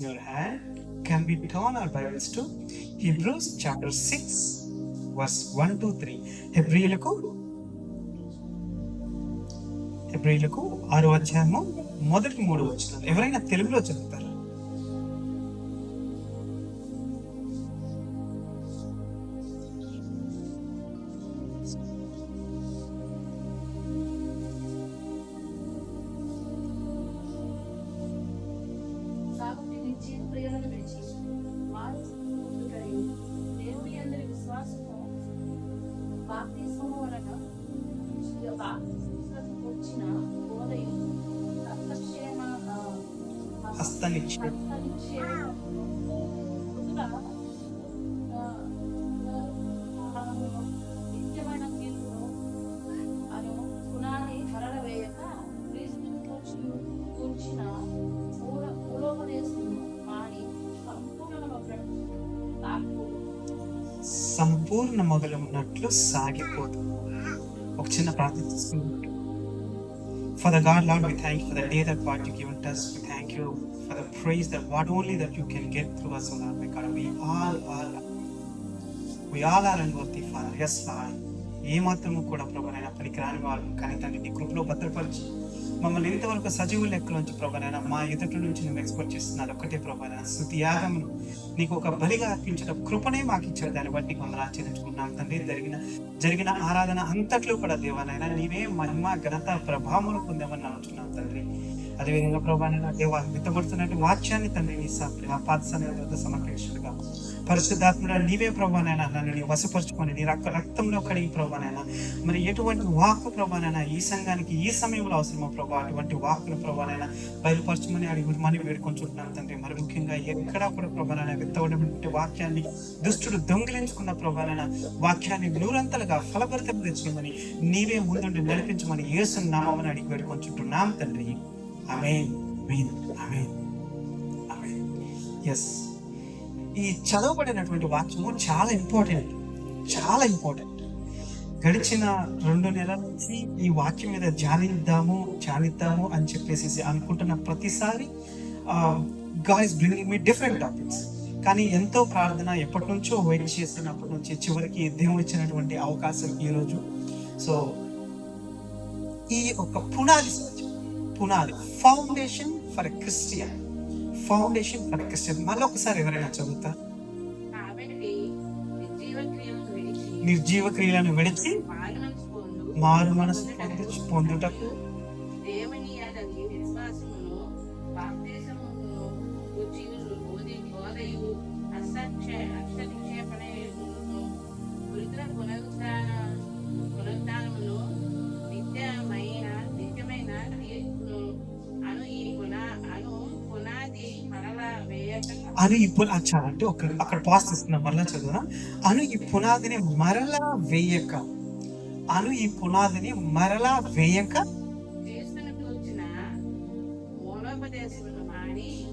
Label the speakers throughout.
Speaker 1: your hand, can we turn our Bibles to Hebrews chapter 6 verse 1 to 3. హెబ్రీయులకు 6వ అధ్యాయము మొదటి 3 వచనాలు. ఎవరైనా తెలుగులో చదువుతారా? సంపూర్ణ మొదలున్నట్లు సాగిపోదు. ఒక చిన్న ప్రార్థన చేసుకుంటాం. Father God, Lord, we thank you for the day that what you given us. We thank you for the praise that what only that you can get through us, Lord, my God. We all are unworthy, Father. Yes, Lord. ఏ మాత్రము కూడా ప్రభువైనా పనికిరాని వాళ్ళు, కానీ తండ్రి నీ కృపలో భద్రపరిచి మమ్మల్ని ఇంతవరకు సజీవు లెక్కలోంచి ప్రభువైనా మా ఎదుటి నుంచి నువ్వు ఎక్స్పోర్ట్ చేస్తున్నారు. ఒకటే ప్రభువైనా స్తుతి యాగమును నీకు ఒక బలిగా అర్పించడం కృపనే మాకు ఇచ్చారు. దాన్ని బట్టి మమ్మల్ని ఆచరించుకున్నాం తండ్రి. జరిగిన ఆరాధన అంతట్లో కూడా దేవానైనా నీవే మహిమ ఘనత ప్రభావములు పొందామని నమ్ముతున్నాం తండ్రి. అదేవిధంగా ప్రభువైనా దేవా విత్తబడుతున్నట్టు వాక్యాన్ని తండ్రి నీ పాత సన్నిధిలో సమర్పించుగా పరిశుద్ధాత్ముడా నీవే ప్రభువైనా నన్ను నీ వశపరుచుకొని నీ రక్తంలో కడిగి ప్రభువైనా మరి ఎటువంటి వాక్కు ప్రభువైనా ఈ సంఘానికి ఈ సమయంలో అవసరమో ప్రభు అటువంటి వాక్కును ప్రభువైనా బయలుపరచమని అడిగి వేడుకొంచుంటున్నాను తండ్రి. మరి ముఖ్యంగా ఎక్కడా కూడా ప్రభువైనా విత్తబడినటువంటి వాక్యాన్ని దుష్టుడు దొంగిలించుకున్న ప్రభువైనా వాక్యాన్ని నూరంతలుగా ఫలభరితం తెచ్చుకోమని నీవే ముందుండి నడిపించమని యేసు నామమున అడిగి వేడుకొంచుంటున్నాం తండ్రి. ఆమేన్, ఆమేన్, ఆమేన్, ఆమేన్. ఎస్, ఈ చదవబడినటువంటి వాక్యము చాలా ఇంపార్టెంట్. గడిచిన 2 నెలల నుంచి ఈ వాక్యం మీద ధ్యానిద్దాము అని చెప్పేసి అనుకుంటున్న ప్రతిసారి God is bringing me different topics. కానీ ఎంతో ప్రార్థన ఎప్పటి నుంచో వెయిట్ చేస్తున్నప్పటి నుంచి చివరికి దేవుడు ఇచ్చినటువంటి అవకాశం ఈరోజు. సో ఈ ఒక పునాది ఫౌండేషన్ ఫర్ ఎ క్రిస్టియన్. మళ్ళీ ఒకసారి ఎవరైనా చదువుతారు? నిర్జీవ క్రియలను విడిచి మారు మనసు పొందుటకు అను ఇప్పుడు అంటే అక్కడ పాస్ చేస్తున్నాం. మరలా చదువునా? అను ఈ పునాదిని మరలా వేయక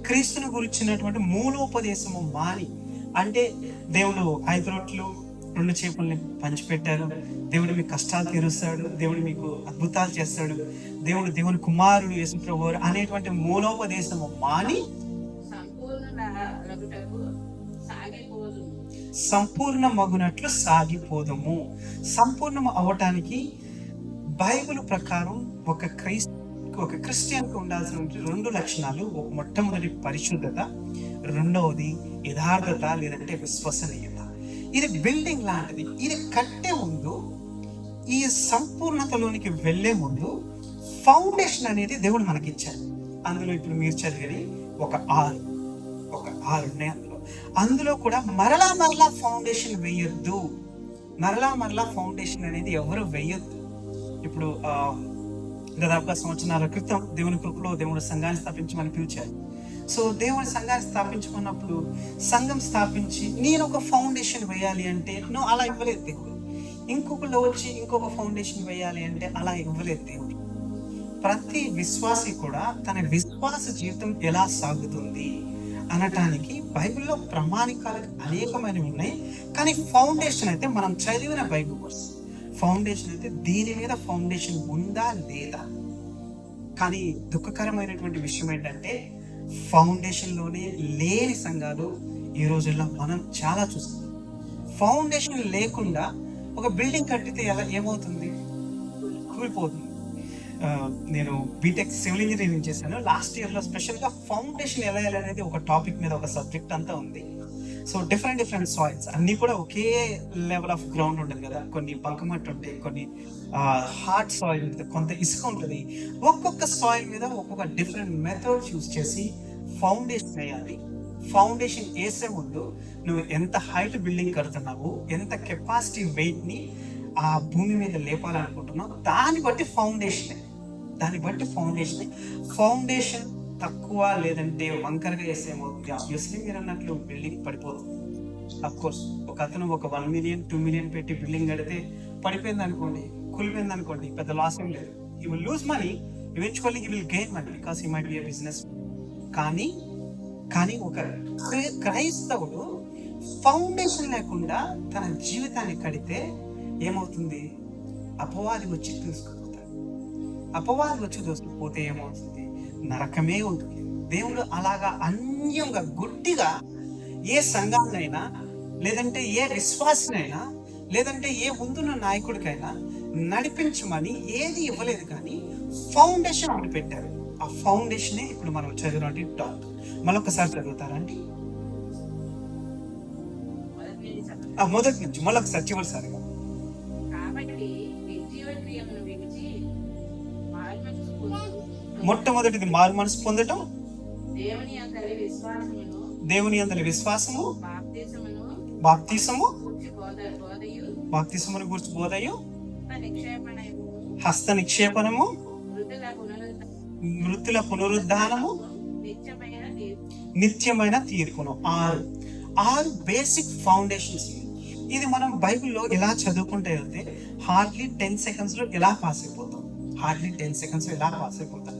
Speaker 1: క్రీస్తును గురించినటువంటి మూలోపదేశము మాని. అంటే దేవుడు 5 రొట్టెలు 2 చేపల్ని పంచిపెట్టారు. దేవుడు మీ కష్టాలు తీరుస్తాడు, దేవుడు మీకు అద్భుతాలు చేస్తాడు, దేవుని కుమారుడు యేసు ప్రభువు అనేటువంటి మూలోపదేశము మాని సంపూర్ణ మగునట్లు సాగిపోదము. సంపూర్ణం అవటానికి బైబిల్ ప్రకారం ఒక క్రిస్టియన్ కి ఉండాల్సిన 2 లక్షణాలు. మొట్టమొదటి పరిశుద్ధత, రెండవది యథార్థత లేదంటే విశ్వసనీయత. ఇది బిల్డింగ్ లాంటిది. ఇది కట్టే ముందు, ఈ సంపూర్ణతలోనికి వెళ్లే ముందు ఫౌండేషన్ అనేది దేవుడు మనకి ఇచ్చాడు. అందులో ఇప్పుడు మీరు చదివేది ఒక 6 ఉన్నాయి. అందులో కూడా మరలా ఫౌండేషన్ వేయొద్దు. మరలా ఫౌండేషన్ అనేది ఎవరు వేయొద్దు. ఇప్పుడు దాదాపుగా సంవత్సరాల క్రితం దేవుని కృపలో దేవుడు సంఘాన్ని స్థాపించమని పిలిచారు. సో దేవుని సంఘాన్ని స్థాపించుకున్నప్పుడు సంఘం స్థాపించి నేను ఒక ఫౌండేషన్ వేయాలి అంటే అలా ఇవ్వలేదు దేవుడు. ఇంకొకళ్ళు వచ్చి ఇంకొక ఫౌండేషన్ వేయాలి అంటే అలా ఇవ్వలేదు దేవుడు. ప్రతి విశ్వాసి కూడా తన విశ్వాస జీవితం ఎలా సాగుతుంది అనటానికి బైబిల్లో ప్రామాణికాలు అనేకమైనవి ఉన్నాయి. కానీ ఫౌండేషన్ అయితే మనం చదివిన బైబిల్ వర్స్ ఫౌండేషన్ అయితే దీని మీద ఫౌండేషన్ ఉందా లేదా. కానీ దుఃఖకరమైనటువంటి విషయం ఏంటంటే ఫౌండేషన్లోనే లేని సంఘాలు ఈ రోజుల్లో మనం చాలా చూస్తాం. ఫౌండేషన్ లేకుండా ఒక బిల్డింగ్ కట్టితే ఎలా ఏమవుతుంది? కూలిపోతుంది. నేను బీటెక్ సివిల్ ఇంజనీరింగ్ చేశాను. లాస్ట్ ఇయర్లో స్పెషల్గా ఫౌండేషన్ ఎలా అనేది ఒక టాపిక్ మీద ఒక సబ్జెక్ట్ అంతా ఉంది. సో డిఫరెంట్ సాయిల్స్ అన్నీ కూడా ఒకే లెవెల్ ఆఫ్ గ్రౌండ్ ఉంటుంది కదా. కొన్ని బంకమట్టి ఉంటాయి, కొన్ని హార్డ్ సాయిల్ ఉంటుంది, కొంత ఇసుక ఉంటుంది. ఒక్కొక్క సాయిల్ మీద ఒక్కొక్క డిఫరెంట్ మెథడ్స్ యూజ్ చేసి ఫౌండేషన్ వేయాలి. ఫౌండేషన్ వేసే ముందు నువ్వు ఎంత హైట్ బిల్డింగ్ కడుతున్నావు, ఎంత కెపాసిటీ వెయిట్ని ఆ భూమి మీద లేపాలనుకుంటున్నావు, దాన్ని బట్టి ఫౌండేషన్ తక్కువ లేదంటే వంకరగా వేసేమవుతుంది. ఆబ్వియస్లీ మీరు అన్నట్లు బిల్డింగ్ పడిపోతుంది. అఫ్కోర్స్ ఒక అతను ఒక 1 million 2 million పెట్టి బిల్డింగ్ కడితే పడిపోయింది అనుకోండి, కూలిపోయింది అనుకోండి, పెద్ద లాస్ ఏం లేదు. He will lose money, eventually he will gain money because he might be a business. కానీ ఒక క్రైస్తవుడు ఫౌండేషన్ లేకుండా తన జీవితాన్ని కడితే ఏమవుతుంది? అపవాది వచ్చి దూసుకుపోతే ఏమవుతుంది? నరకమే ఉంటుంది. దేవుడు అలాగా అన్యంగా గుడ్డిగా ఏ సంఘాన్నైనా, లేదంటే ఏ విశ్వాసనైనా, లేదంటే ఏ ముందున్న నాయకుడికైనా నడిపించమని ఏది ఇవ్వలేదు, కానీ ఫౌండేషన్ అని పెట్టారు. ఆ ఫౌండేషనే ఇప్పుడు మనం చదివినటువంటి టాక్. మళ్ళొకసారి చదువుతారండి, మొదటి నుంచి మళ్ళొకసారి చివరిసారిగా. మొట్టమొదటిది మారు మనసు పొందటం, దేవుని యందలి విశ్వాసము, బాప్తిసమును గురించి బోధయు, హస్త నిక్షేపణము, మృతుల పునరుద్ధానము, నిత్యమైన తీర్పును. 6 బేసిక్ ఫౌండేషన్స్. ఇది మనం బైబిల్లో ఇలా చదువుకుంటే వెళ్తే హార్డ్లీ 10 seconds ఇలా పాస్ అయిపోతాం.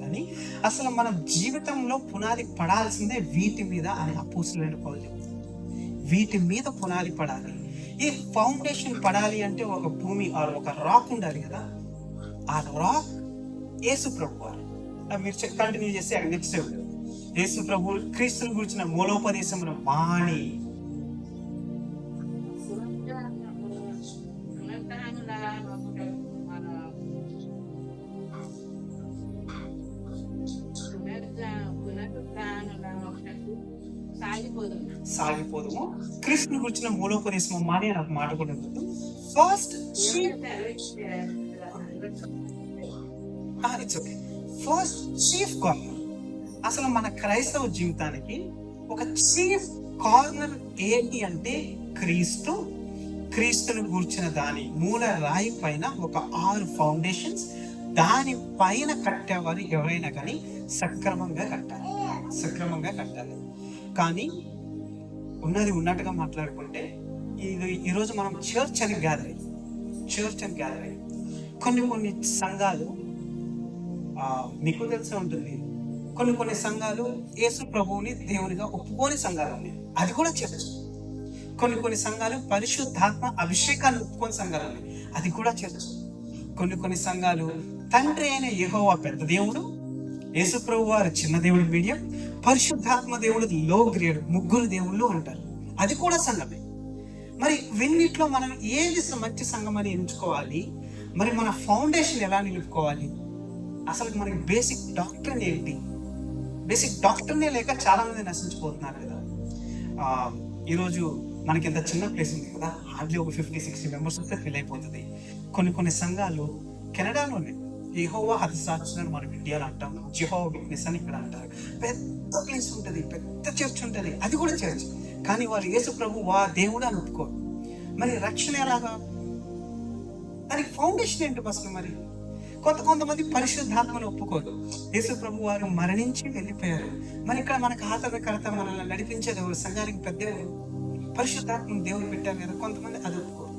Speaker 1: కానీ అసలు మన జీవితంలో పునాది పడాల్సిందే వీటి మీద అని అపోస్తలుడైన పౌలు చెప్తారు. వీటి మీద పునాది పడాలి. ఈ ఫౌండేషన్ పడాలి అంటే ఒక భూమి ఒక రాక్ ఉండాలి కదా. ఆ రాక్ యేసు ప్రభు వారు. మీరు కంటిన్యూ చేస్తే అక్కడ నెక్స్ట్ యేసు ప్రభు క్రీస్తుని గురించిన మూలోపదేశమును మాని సాగిపోదము. క్రీస్తుని గురించిన మూలోపదేశము మాని నాకు మాట కూడా ఉంటుంది. First chief corner. అసలు మన క్రైస్తవ జీవితానికి ఒక చీఫ్ కార్నర్ ఏంటి అంటే క్రీస్తుని గురించిన దాని మూల రాయి పైన ఒక 6 ఫౌండేషన్స్. దాని పైన కట్టేవారు ఎవరైనా కానీ సక్రమంగా కట్టాలి. కానీ ఉన్నట్టుగా మాట్లాడుకుంటే ఈరోజు మనం చర్చ్ అని గ్యాదర్ అయ్యి కొన్ని సంఘాలు మీకు తెలిసే ఉంటుంది. కొన్ని సంఘాలు యేసు ప్రభువుని దేవునిగా ఒప్పుకోని సంఘాలు ఉన్నాయి, అది కూడా చర్చ్. కొన్ని సంఘాలు పరిశుద్ధాత్మ అభిషేకాన్ని ఒప్పుకోని సంఘాలు ఉన్నాయి, అది కూడా చర్చ్. కొన్ని సంఘాలు తండ్రి అయిన యెహోవా పెద్ద దేవుడు, యేసు ప్రభు వారు చిన్న దేవుడు మీడియం, పరిశుద్ధాత్మ దేవుడు లో గ్రేడ్, 3 దేవుళ్ళు అంటారు, అది కూడా సంఘమే. మరి వీన్నిట్లో మనం ఏది మంచి సంఘం అని ఎంచుకోవాలి? మరి మన ఫౌండేషన్ ఎలా నిలుపుకోవాలి? అసలు మనకి బేసిక్ డాక్టర్ని ఏంటి? బేసిక్ డాక్టర్నే లేక చాలా మంది నశించిపోతున్నారు కదా. ఈరోజు మనకి ఎంత చిన్న ప్లేస్ ఉంది కదా, హార్డ్లీ ఒక 50-60 మెంబర్స్ వస్తే ఫిల్ అయిపోతుంది. కొన్ని సంఘాలు కెనడాలోనే యెహోవా హతసాక్షులను మనం ఇండియాలో అంటాం, జెహోవా విట్నెస్ అని ఇక్కడ అంటారు. పెద్ద ప్లేస్ ఉంటుంది, పెద్ద చర్చ్ ఉంటుంది, అది కూడా చర్చ్. కానీ వారు యేసు ప్రభు దేవుడు అని ఒప్పుకోరు. మరి రక్షణ ఎలాగా? దానికి ఫౌండేషన్ ఏంటి అసలు? మరి కొంతమంది పరిశుద్ధాత్మను ఒప్పుకోరు. యేసు ప్రభు వారు మరణించి వెళ్ళిపోయారు. మరి ఇక్కడ మనకు ఆదరణకర్త, మనల్ని నడిపించేది ఎవరు? సంఘానికి పెద్ద పరిశుద్ధాత్మను దేవుడు పెట్టారు కదా. కొంతమంది అది ఒప్పుకోరు.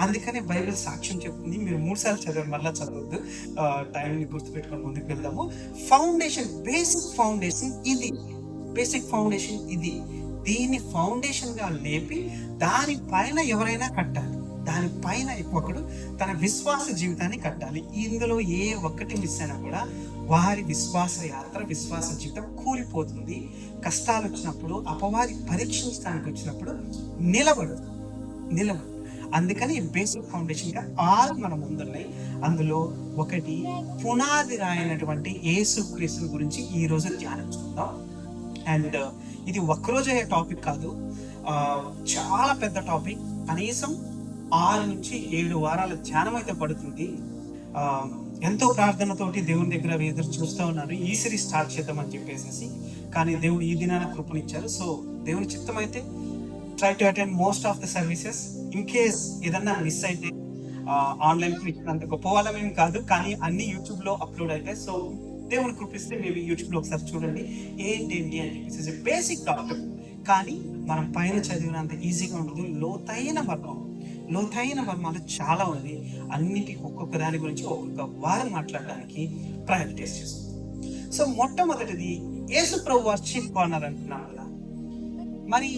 Speaker 1: అందుకనే బైబిల్ సాక్ష్యం చెప్తుంది. మీరు 3 సార్లు చదవండి, మళ్ళీ చదవద్దు, టైంని గుర్తుపెట్టుకొని ముందుకు వెళ్దాము. ఫౌండేషన్, బేసిక్ ఫౌండేషన్ ఇది. దీన్ని ఫౌండేషన్ గా లేపి దానిపైన ఎవరైనా కట్టాలి. దానిపైన ఒకడు తన విశ్వాస జీవితాన్ని కట్టాలి. ఇందులో ఏ ఒక్కటి మిస్ అయినా కూడా వారి విశ్వాస యాత్ర, విశ్వాస జీవితం కూలిపోతుంది. కష్టాలు వచ్చినప్పుడు, అపవాది పరీక్షించడానికి వచ్చినప్పుడు నిలబడు. అందుకని బేసిక్ ఫౌండేషన్ గా ఆల్ మన ముందున్నాయి. అందులో ఒకటి పునాది రాయనటువంటి యేసుక్రీస్తు గురించి ఈ రోజు ధ్యానించుకుందాం. అండ్ ఇది ఒక్కరోజు అయ్యే టాపిక్ కాదు, చాలా పెద్ద టాపిక్. కనీసం 6 నుంచి 7 వారాల ధ్యానం అయితే పడుతుంది. ఎంతో ప్రార్థనతోటి దేవుని దగ్గర ఎదురు చూస్తూ ఉన్నారు ఈ సిరీస్ స్టార్ట్ చేద్దామని చెప్పేసి. కానీ దేవుడు ఈ దినాన కృపనిచ్చారు. సో దేవుని చిత్తం అయితే try to attend most of the services. In case ఏదన్నా మిస్ అయితే ఆన్లైన్ ఇచ్చినంత గొప్ప వాళ్ళమేం కాదు, కానీ అన్ని యూట్యూబ్ లో అప్లోడ్ అయితే. సో దేవుని కృపిస్తే మేబీ యూట్యూబ్ లో ఒకసారి చూడండి ఏంటి అని చెప్పేసి. బేసిక్ టాపిక్, కానీ మనం పైన చదివినంత ఈజీగా ఉండదు. లోతైన మర్మాలు చాలా ఉంది. అన్నిటి ఒక్కొక్క దాని గురించి ఒక్కొక్క వారం మాట్లాడడానికి ప్రయారిటైజ్ చేస్తాం. సో మొట్టమొదటిది యేసు ప్రభు వారు చీఫ్ కార్నర్ అంటున్నాం కదా. మరి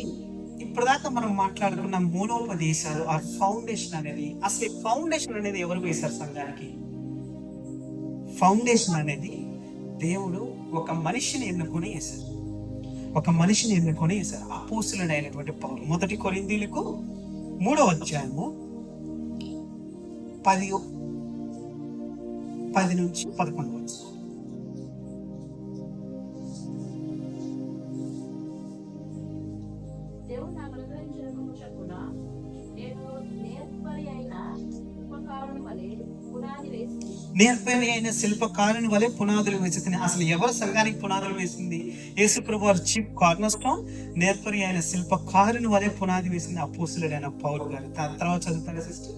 Speaker 1: ఇప్పటిదాకా మనం మాట్లాడుకున్న మూలోపదేశాలు ఆ ఫౌండేషన్ అనేది, అసలు ఫౌండేషన్ అనేది ఎవరు వేశారు సంఘానికి? ఫౌండేషన్ అనేది దేవుడు ఒక మనిషిని ఎన్నుకొని వేశారు. అపోస్తలుడైనటువంటి పౌలు. 1 కొరింథీయులకు 3వ అధ్యాయము 10 నుంచి 11 వచనం. నేర్పరి అయిన శిల్పకారుని వలె పునాదులు వేసింది. అసలు ఎవరు సంఘానికి పునాదులు వేసింది? యేసు ప్రభు వారు చీఫ్ కార్నర్ స్టోన్. నేర్పరి అయిన శిల్పకారుని వలె పునాది వేసింది అపోస్తలుడైన పౌలు గారు. తర్వాత చదువుతారా సిస్టర్?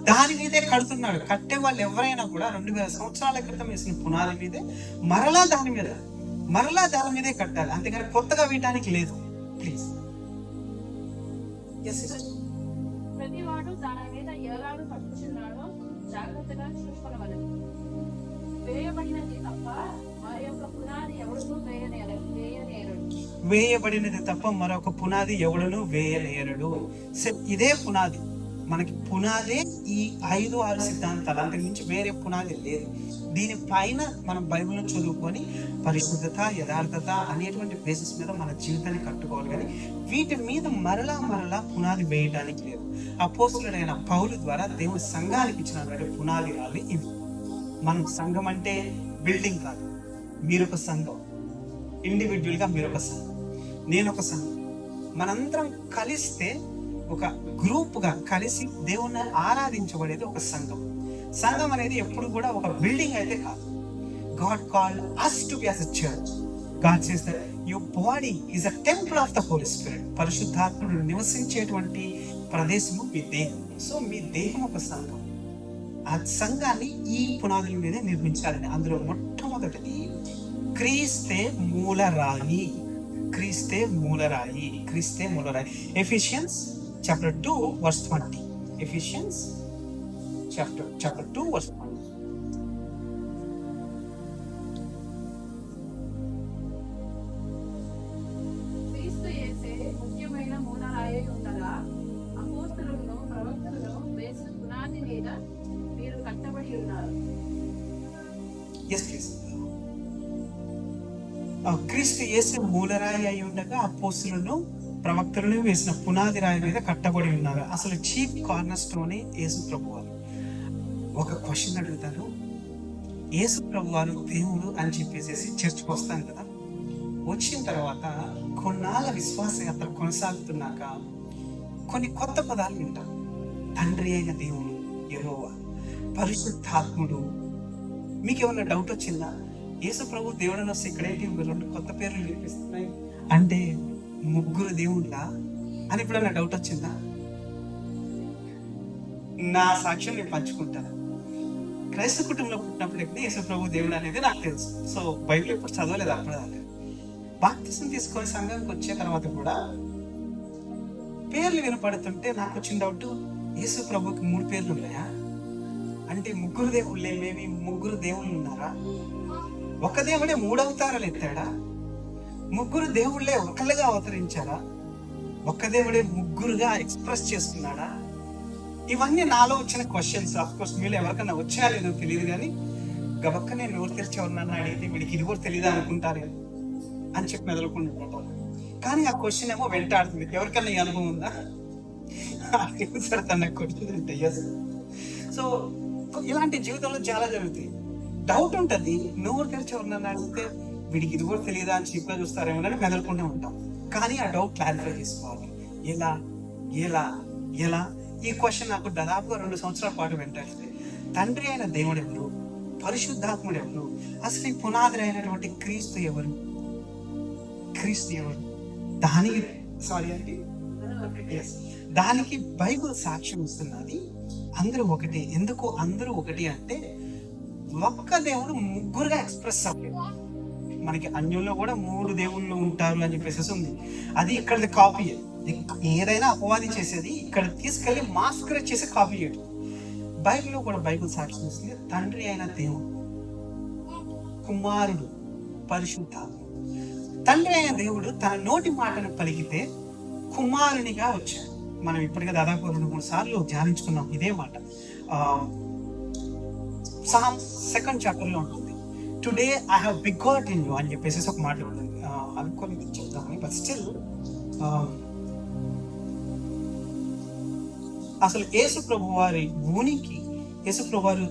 Speaker 1: దాని మీదే కడుతున్నాడు. కట్టే వాళ్ళు ఎవరైనా కూడా 2000 సంవత్సరాల క్రితం వేసిన పునాది మీదే మరలా దాని మీదే కట్టాలి. అంతేగాని కొత్తగా వేయడానికి లేదు. ప్లీజ్.
Speaker 2: ప్రతివాడు దాని మీద ఎలాగ కట్టుచున్నాడో జాగ్రత్తగా చూసుకోవలెను. వేయబడినది తప్ప మరొక పునాది ఎవడును వేయనేరడు. ఇదే పునాది. మనకి పునాదే ఈ 5-6 సిద్ధాంతాలు, అంతకు మించి వేరే పునాది లేదు. దీనిపైన మనం బైబిల్ను చదువుకొని పరిశుద్ధత, యథార్థత అనేటువంటి బేసిస్ మీద మన జీవితాన్ని కట్టుకోవాలి. కానీ వీటి మీద మరలా పునాది వేయడానికి లేదు. అపోస్తలుడైన పౌలు ద్వారా దేవుని సంఘానికి ఇచ్చినటువంటి పునాది రాళ్ళు ఇవి. మనం సంఘం అంటే బిల్డింగ్ కాదు. మీరొక సంఘం, ఇండివిజువల్ గా మీరొక సంఘం, నేనొక సంఘం. మనందరం కలిస్తే ఒక గ్రూప్ గా కలిసి దేవుణ్ణి ఆరాధించబడేది ఒక సంఘం. సంఘం అనేది ఎప్పుడు కూడా ఒక బిల్డింగ్ అయితే కాదు. God called us to be as a church. God says that your body is a temple of the Holy Spirit. పరిశుద్ధాత్ముడు నివసించేటువంటి ప్రదేశము మీ దేహం. సో మీ దేహం ఒక సంఘం. ఆ సంఘాన్ని ఈ పునాదుల మీదే నిర్మించాలని. అందులో మొట్టమొదటిది క్రీస్తే మూలరాయి. Ephesians chapter 2 verse 20. Ephesians chapter 2 verse 20. క్రీస్తు యేసే ముఖ్యమైన మూలరాయి ఉండగా అపోస్తలులను ప్రవక్తలను వేసిన పునాది మీద మీరు కట్టబడి ఉన్నారు.
Speaker 1: yes please. క్రీస్తు యేసే మూలరాయి అయి ఉండగా అపోస్తలులను ప్రవక్తలను వేసిన పునాది రాయి మీద కట్టబడి ఉన్నారు. అసలు చీఫ్ కార్నర్ స్టోనే యేసు ప్రభు వారు. ఒక క్వశ్చన్ అడుగుతారు, యేసు ప్రభు వారు దేవుడు అని చెప్పేసి చర్చకు వస్తాను కదా. వచ్చిన తర్వాత కొన్నాళ్ళ విశ్వాస యాత్ర కొనసాగుతున్నాక కొన్ని కొత్త పదాలు వింటారు. తండ్రి అయిన దేవుడు యెహోవా, పరిశుద్ధాత్ముడు. మీకు ఏమన్నా డౌట్ వచ్చిందా? యేసు ప్రభు దేవుడు అని వస్తే ఇక్కడేంటి 2 కొత్త పేర్లు వినిపిస్తున్నాయి అంటే 3 దేవుళ్ళ అని ఎప్పుడన్నా డౌట్ వచ్చిందా? నా సాక్ష్యం నేను పంచుకుంటాను. క్రైస్తవ కుటుంబంలో పుట్టినప్పుడు యేసు ప్రభు దేవుడు అనేది నాకు తెలుసు. సో బైబిల్ ఎప్పుడు చదవలేదు అప్పటిదాకా. బాప్తిసం తీసుకొని సంఘానికి వచ్చే తర్వాత కూడా పేర్లు వినపడుతుంటే నాకు వచ్చిన డౌట్, యేసు ప్రభుకి 3 పేర్లు ఉన్నాయా? అంటే 3 దేవుళ్ళే, మేబీ 3 దేవుళ్ళు ఉన్నారా? ఒక దేవుడే 3 అవతారాలు ఎత్తాడా? 3 దేవుళ్ళే ఒకళ్ళుగా అవతరించారా? ఒక్క దేవుడే 3గా ఎక్స్ప్రెస్ చేస్తున్నాడా? ఇవన్నీ నాలో వచ్చిన క్వశ్చన్స్. ఆఫ్ కోర్స్ మీరు ఎవరికైనా వచ్చాయో లేదో తెలియదు, కానీ గబక్క నేను నోరు తెరిచి ఎవరినన్నా అడిగితే వీడికి ఇది కూడా తెలియదు అనుకుంటారేమో అని చెప్పి మెదలుకుంటుంటాం. కానీ ఆ క్వశ్చన్ ఏమో వెంటాడుతుంది. ఎవరికైనా ఈ అనుభవం ఉందా? సార్ తన క్వశ్చన్ అంటే ఎస్. సో ఇలాంటి జీవితంలో చాలా జరుగుతాయి. డౌట్ ఉంటుంది, నోరు తెరిచి ఎవరినన్నా అడిగితే వీడికి ఇది కూడా తెలియదా అని చీప్గా చూస్తారేమో అని మెదలుకుంటూ ఉంటాం. కానీ ఆ డౌట్ క్లారిఫై చేసుకోవాలి. ఎలా ఎలా ఎలా ఈ క్వశ్చన్ నాకు దాదాపుగా 2 సంవత్సరాల పాటు వెంటాడింది. తండ్రి అయిన దేవుడు ఎవరు? పరిశుద్ధాత్ముడు ఎవరు? అసలు ఈ పునాది అయినటువంటి క్రీస్తు ఎవరు? క్రీస్తు ఎవరు? దానికి సారీ అండి ఎస్, దానికి బైబుల్ సాక్ష్యం ఇస్తున్నది. అందరూ ఒకటి. ఎందుకు అందరూ ఒకటి అంటే, ఒక్క దేవుడు ముగ్గురుగా ఎక్స్ప్రెస్ అవ్వలేదు. మనకి అన్యుల్లో కూడా 3 దేవుళ్ళు ఉంటారు అని చెప్పేసి ఉంది. అది ఇక్కడది కాపీ. ఏదైనా అపవాది చేసేది ఇక్కడ తీసుకెళ్లి మాస్కరేట్ చేసి కాపీ చేయడం. బైబిల్లో కూడా బైబిల్ సాక్ష్యం ఇస్తుంది. తండ్రి అయిన దేవుడు, కుమారుడు, పరిశుద్ధాత్మ. తండ్రి అయిన దేవుడు తన నోటి మాటను పలికితే కుమారునిగా వచ్చాడు. మనం ఇప్పటికే దాదాపు 2-3 సార్లు ధ్యానించుకున్నాం ఇదే మాట. సామ్ 2nd చాప్టర్లో ఉంటుంది. Today I have begotten you అని చెప్పేసి ఒక మాట ఉంటుంది. అనుకోని చెప్తామని, బట్ స్టిల్ అసలు యేసు ప్రభు వారి ఉనికి, యేసు ప్రభు వారు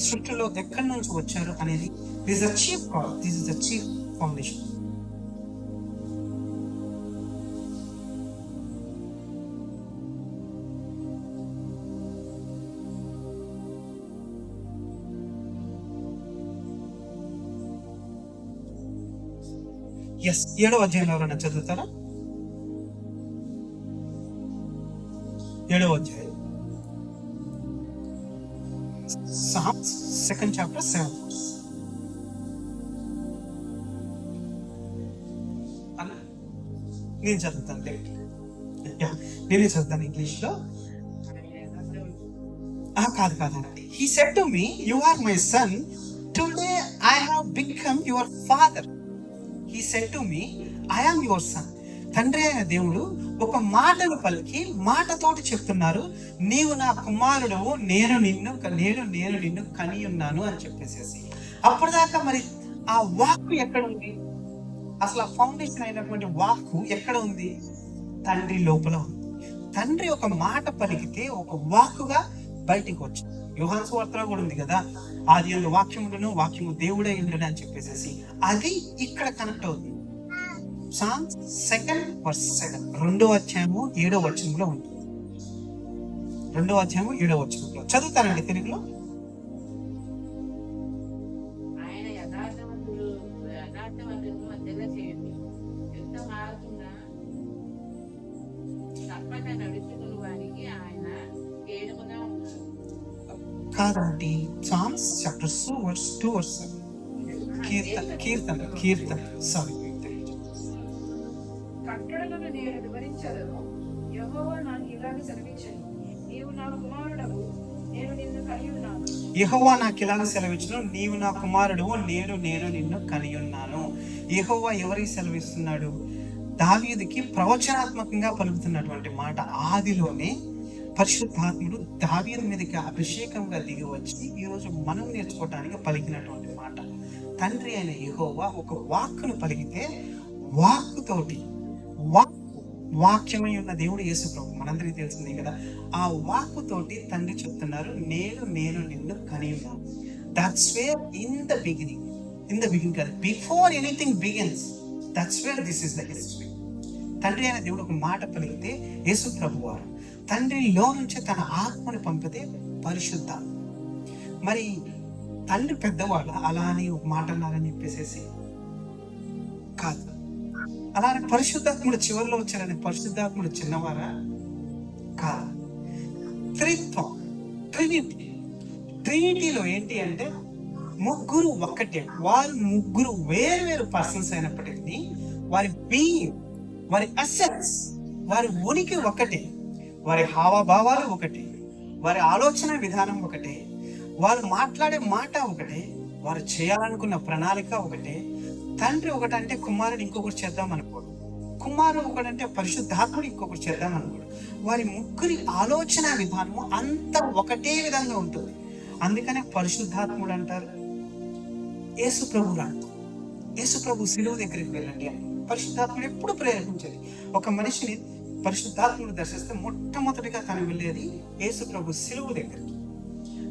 Speaker 1: సృష్టిలో ఎక్కడి నుంచి వచ్చారు అనేది this is the chief call, this is the chief foundation. Yes, 7వ అధ్యాయంలో ఎవరైనా చదువుతారా? 7వ అధ్యాయం, Psalms 2nd chapter 7th verse. నేను చదువుతాను, నేనే చదువుతాను ఇంగ్లీష్లో. కాదండి. He said to me, you are my son, today I have become your father. He said to me, I am your son. తండ్రి అయిన దేవుడు ఒక మాటను పలికి మాటతోటి చెప్తున్నారు, నీవు నా కుమారుడు, నేను నిన్ను కని ఉన్నాను అని చెప్పేసేసి. అప్పటిదాకా మరి ఆ వాక్కు ఎక్కడ ఉంది? అసలు ఆ ఫౌండేషన్ అయినటువంటి వాక్కు ఎక్కడ ఉంది? తండ్రి లోపల ఉంది. తండ్రి ఒక మాట పలికితే ఒక వాక్కుగా బయటికి వచ్చింది. యోహాను సువార్తలో కూడా ఉంది కదా, ఆదియందు వాక్యములను, వాక్యము దేవుడై ఉండను అని చెప్పేసి. అది ఇక్కడ కనెక్ట్ అవుతుంది. Psalms 2nd verse 7, 2వ అధ్యాయము 7వ వచనంలో ఉంటుంది. 2వ అధ్యాయము 7వ వచనంలో చదువుతానండి తెలుగులో.
Speaker 3: ఆయన యథార్థవంతుడు మధ్యలో చేయండి, యుద్ధం ఆగుతున్నా తప్పక నడుచుకుని వారికి ఆయన ఏడుముగా ఉన్నారు.
Speaker 1: కాదండి, Psalms chapter 2 verse 7. కీర్తన సారీ.
Speaker 4: కట్టడలను నేను వివరించదను. యెహోవా నాకు ఇలాగ సెలవిచ్చెను, నీవు నా కుమారుడవు, నేను నిన్ను కని ఉన్నాను.
Speaker 1: యెహోవా నాకు ఇలాగ సెలవిచ్చెను, నీవు నా కుమారుడు, నేను నిన్ను కని ఉన్నాను. యెహోవా ఎవరికి సెలవిస్తున్నాడు? దావీదుకి ప్రవచనాత్మకంగా పలుకుతున్నటువంటి మాట. ఆదిలోనే పరిశుద్ధాత్ముడు దావీదు మీదకి అభిషేకంగా దిగి వచ్చి ఈరోజు మనం నేర్చుకోవటానికి పలికినటువంటి మాట. తండ్రి అయిన యెహోవా ఒక వాక్కును పలికితే వాక్కుతోటి, వాక్యమై ఉన్న దేవుడు యేసు ప్రభు, మనందరికీ తెలిసిందే కదా. ఆ వాక్కుతోటి తండ్రి చెప్తున్నారు, నేను నిన్ను కని ఉన్నాను. That's where in the beginning కదా, before anything begins, that's where this is the history. తండ్రి అయిన దేవుడు ఒక మాట పలికితే యేసు ప్రభు వారు తండ్రిలో నుంచి తన ఆత్మని పంపితే పరిశుద్ధాత్మ. మరి తండ్రి పెద్దవాళ్ళ అలా అని ఒక మాట అన్నారని చెప్పేసేసి కాదు. అలానే పరిశుద్ధాత్ముడు చివరిలో వచ్చారని పరిశుద్ధాత్ముడు చిన్నవారా? కాదు. త్రిత్వం, ట్రినిటీలో ఏంటి అంటే ముగ్గురు ఒక్కటే. వారు ముగ్గురు వేరు పర్సన్స్ అయినప్పటికీ వారి బీయింగ్, వారి అసెట్స్, వారి ఉనికి ఒకటే, వారి హావభావాలు ఒకటే, వారి ఆలోచన విధానం ఒకటే, వారు మాట్లాడే మాట ఒకటే, వారు చేయాలనుకున్న ప్రణాళిక ఒకటే. తండ్రి ఒకటంటే కుమారుడు ఇంకొకటి చేద్దాం అనుకోడు, కుమారుడు ఒకటంటే పరిశుద్ధాత్ముడు ఇంకొకటి చేద్దాం అనుకోడు. వారి ముగ్గురి ఆలోచన విధానము అంత ఒకటే విధంగా ఉంటుంది. అందుకనే పరిశుద్ధాత్ముడు అంటారు, యేసు ప్రభు అంటారు. యేసు ప్రభు శిలువ దగ్గరికి వెళ్ళండి అని పరిశుద్ధాత్ముడు ఎప్పుడు ప్రేరేపించేది. ఒక మనిషిని పరిశుద్ధాత్ముడు దర్శిస్తే మొట్టమొదటిగా తను వెళ్ళేది యేసు ప్రభు శిలువ దగ్గరికి.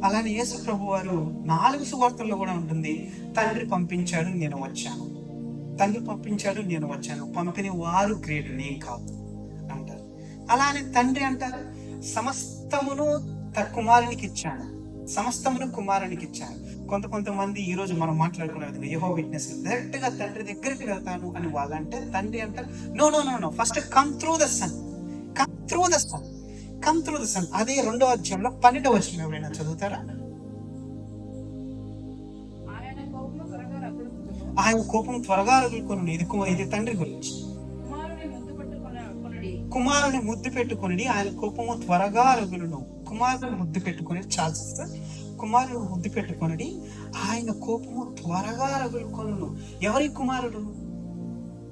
Speaker 1: అలానే యేసు ప్రభు వారు 4 సువార్తల్లో కూడా ఉంటుంది, తండ్రి పంపించాడు నేను వచ్చాను, తండ్రి పంపించాడు నేను వచ్చాను, పంపిన వారు గ్రేట్ నేను కాదు అంటారు. అలానే తండ్రి అంటారు, సమస్తమును కుమారునికి ఇచ్చాను, సమస్తమును కుమారునికి ఇచ్చాను. కొంతమంది ఈ రోజు మనం మాట్లాడుకునే విధంగా యెహోవా విట్నెస్ డైరెక్ట్ గా తండ్రి దగ్గరికి వెళ్తాను అని వాళ్ళంటే, తండ్రి అంటారు no no no no, first come through the son, come through the son, come through the son. అదే 2వ అధ్యాయంలో 12వ వచనం ఎవరైనా చదువుతారా? ఆయన కోపం త్వరగా రగులుకొనుడి. ఇది తండ్రి గురించి. కుమారుని ముద్దు పెట్టుకుని ఆయన కోపము త్వరగా రగులును. కుమారుని ముద్దు పెట్టుకుని చాల్సి కుమారుడు ముద్దు పెట్టుకుని ఆయన కోపము త్వరగా రగులుకొనును. ఎవరి కుమారుడు?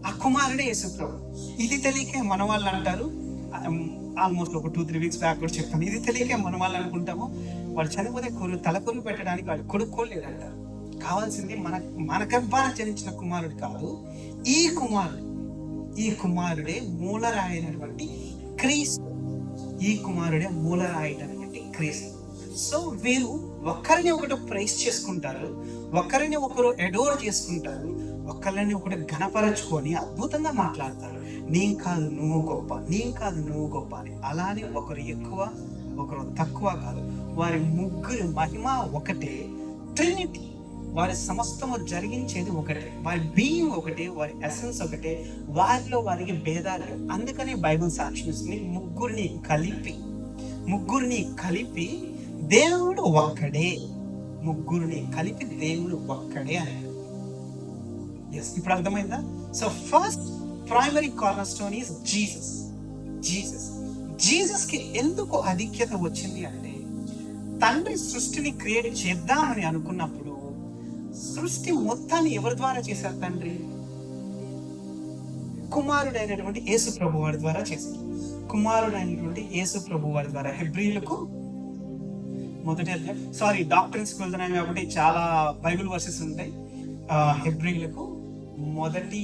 Speaker 1: ఆ కుమారుడే యేసు ప్రభు. ఇది తెలియకే మన వాళ్ళు అంటారు, ఆల్మోస్ట్ ఒక 2-3 వీక్స్ బ్యాక్ కూడా చెప్పాను, ఇది తెలియకే మన వాళ్ళు అనుకుంటాము వాడు చనిపోతే తలకొరుగు పెట్టడానికి వాడు కొడుకోలేదంటారు. కావాల్సింది మన గర్భాన జనించిన కుమారుడు కాదు, ఈ కుమారుడే మూలరాయినటువంటి క్రీస్తు. ఈ కుమారుడే మూలరాయినటువంటి క్రీస్తు. సో వీరు ఒకరిని ఒకరు ప్రైజ్ చేసుకుంటారు, ఒకరిని ఒకరు అడోర్ చేసుకుంటారు, ఒకరిని ఒకరు ఘనపరచుకొని అద్భుతంగా మాట్లాడతారు. నేను కాదు నువ్వు గొప్ప, నేను కాదు నువ్వు గొప్ప అని. అలానే ఒకరు ఎక్కువ ఒకరు తక్కువ కాదు. వారి ముగ్గురు మహిమ ఒకటే, ట్రినిటీ. వారి సమస్తము జరిగించేది ఒకటే, వారి బీయింగ్ ఒకటే, వారి ఎసెన్స్ ఒకటే, వారిలో వారికి భేదాలు. అందుకని బైబిల్ సాక్షిస్తుంది ముగ్గురిని కలిపి దేవుడు ఒక్కడే, ముగ్గురిని కలిపి దేవుడు ఒక్కడే అని. ఇప్పుడు అర్థమైందా? So first primary corner stone is Jesus కి ఎందుకు ఆధిక్యత వచ్చింది అంటే, తండ్రి సృష్టిని క్రియేట్ చేద్దామని అనుకున్నప్పుడు సృష్టి మొత్తాన్ని ఎవరి ద్వారా చేశారు? తండ్రి కుమారుడైనటువంటి యేసు ప్రభు వారి ద్వారా చేశారు. కుమారుడైనటువంటి యేసు ప్రభు వారి ద్వారా హెబ్రీలకు డాక్టరీన్స్కి వెళ్తున్నాయి కాబట్టి చాలా బైబిల్ వర్సెస్ ఉంటాయి. హెబ్రీలకు మొదటి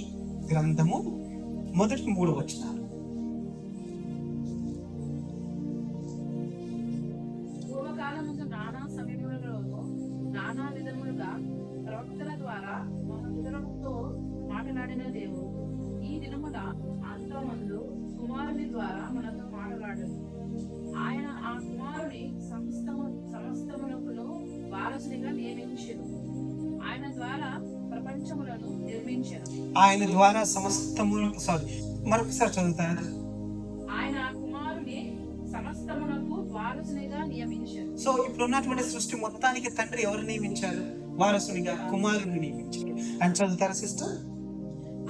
Speaker 1: గ్రంథము మొదటి 3 వచనాలు.
Speaker 4: నానా విధములుగా ప్రవక్తల ద్వారా మన పితరులతో మాట్లాడిన దేవుడు ఈ దినమున అంతమందు కుమారుని ద్వారా మనతో మాట్లాడను. ఆయన ఆ కుమారుని సమస్తమునకును వారసునిగా నియమించెను. ఆయన ద్వారా ప్రపంచములను నిర్మించెను.
Speaker 1: ఆయన ద్వారా మరొకసారి చదువుతారు.
Speaker 4: ఆయన ఆ కుమారుని సమస్తమునకు వారసునిగా నియమించారు.
Speaker 1: సో ఇప్పుడు ఉన్నటువంటి సృష్టి మొత్తానికి తండ్రి ఎవరు నియమించారు? వారసునిగా కుమారుని నియమించారు. అని చదువుతారా సిస్టర్?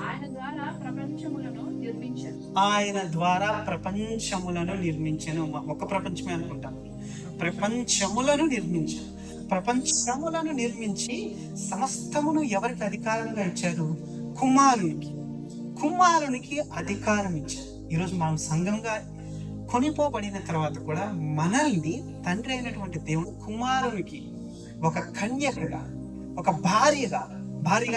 Speaker 4: ఆయన ద్వారా ప్రపంచములను నిర్మించారు.
Speaker 1: ఆయన ద్వారా ప్రపంచములను నిర్మించాను. ఒక ప్రపంచమే అనుకుంటాను. ప్రపంచములను నిర్మించి సమస్తమును ఎవరికి అధికారంగా ఇచ్చారు? కుమారునికి అధికారం ఇచ్చారు. ఈరోజు మనం సంఘంగా కొనిపోబడిన తర్వాత కూడా మనల్ని తండ్రి అయినటువంటి దేవుడు కుమారునికి ఒక కన్యకగా, ఒక భార్యగా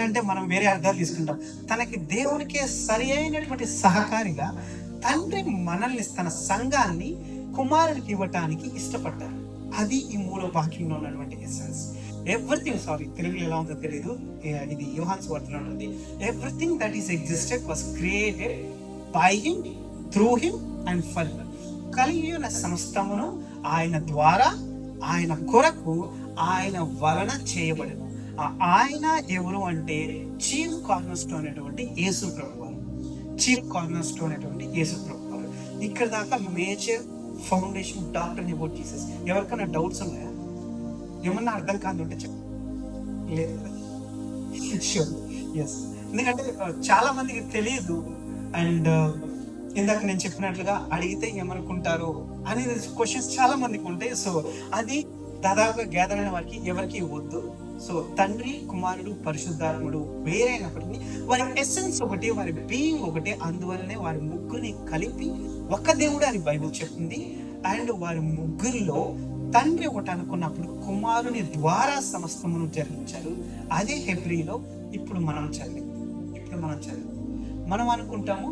Speaker 1: అంటే మనం వేరే అర్థాలు తీసుకుంటాం, తనకి దేవునికే సరి అయినటువంటి సహకారిగా తండ్రి మనల్ని, తన సంఘాన్ని కుమారునికి ఇవ్వటానికి ఇష్టపడ్డారు. అది ఈ 3వ వాక్యంలో ఉన్నటువంటి ఎసెన్స్. ఎవ్రీథింగ్, తెలుగులో ఎలా ఉందో తెలియదు, ఇది యోహాను సువార్తలో ఉంటుంది. Everything that is existed was created by him, through him and for him. కలిగి ఉన్న సమస్తమును ఆయన ద్వారా, ఆయన కొరకు, ఆయన వలన చేయబడను. ఆయన ఎవరు అంటే చీఫ్ కార్నర్ స్టోన్ అనేటువంటి యేసు ప్రభు వారు. ఇక్కడ దాకా major foundation doctor about Jesus. ఎవరికైనా డౌట్స్ ఉన్నాయా? ఏమన్నా అర్థం కాదు ఉంటే లేదు. ఎందుకంటే చాలా మందికి తెలియదు. అండ్ ఇందాక నేను చెప్పినట్లుగా అడిగితే ఏమనుకుంటారు అనేది క్వశ్చన్స్ చాలా మందికి ఉంటాయి. సో అది దాదాపుగా గ్యాదర్ అయిన వారికి ఎవరికి ఇవ్వద్దు. సో తండ్రి, కుమారుడు, పరిశుద్ధాత్ముడు వేరైనప్పటికీ వారి ఎసెన్స్ ఒకటి, వారి బీయింగ్ ఒకటి. అందువల్లనే వారి ముగ్గురిని కలిపి ఒక్క దేవుడే అని బైబిల్ చెప్తుంది. అండ్ వారి ముగ్గురిలో తండ్రి ఒకటి అనుకున్నప్పుడు కుమారుని ద్వారా సమస్తమును జరిగించారు. అదే హెబ్రీలో ఇప్పుడు మనం చదివి మనం అనుకుంటాము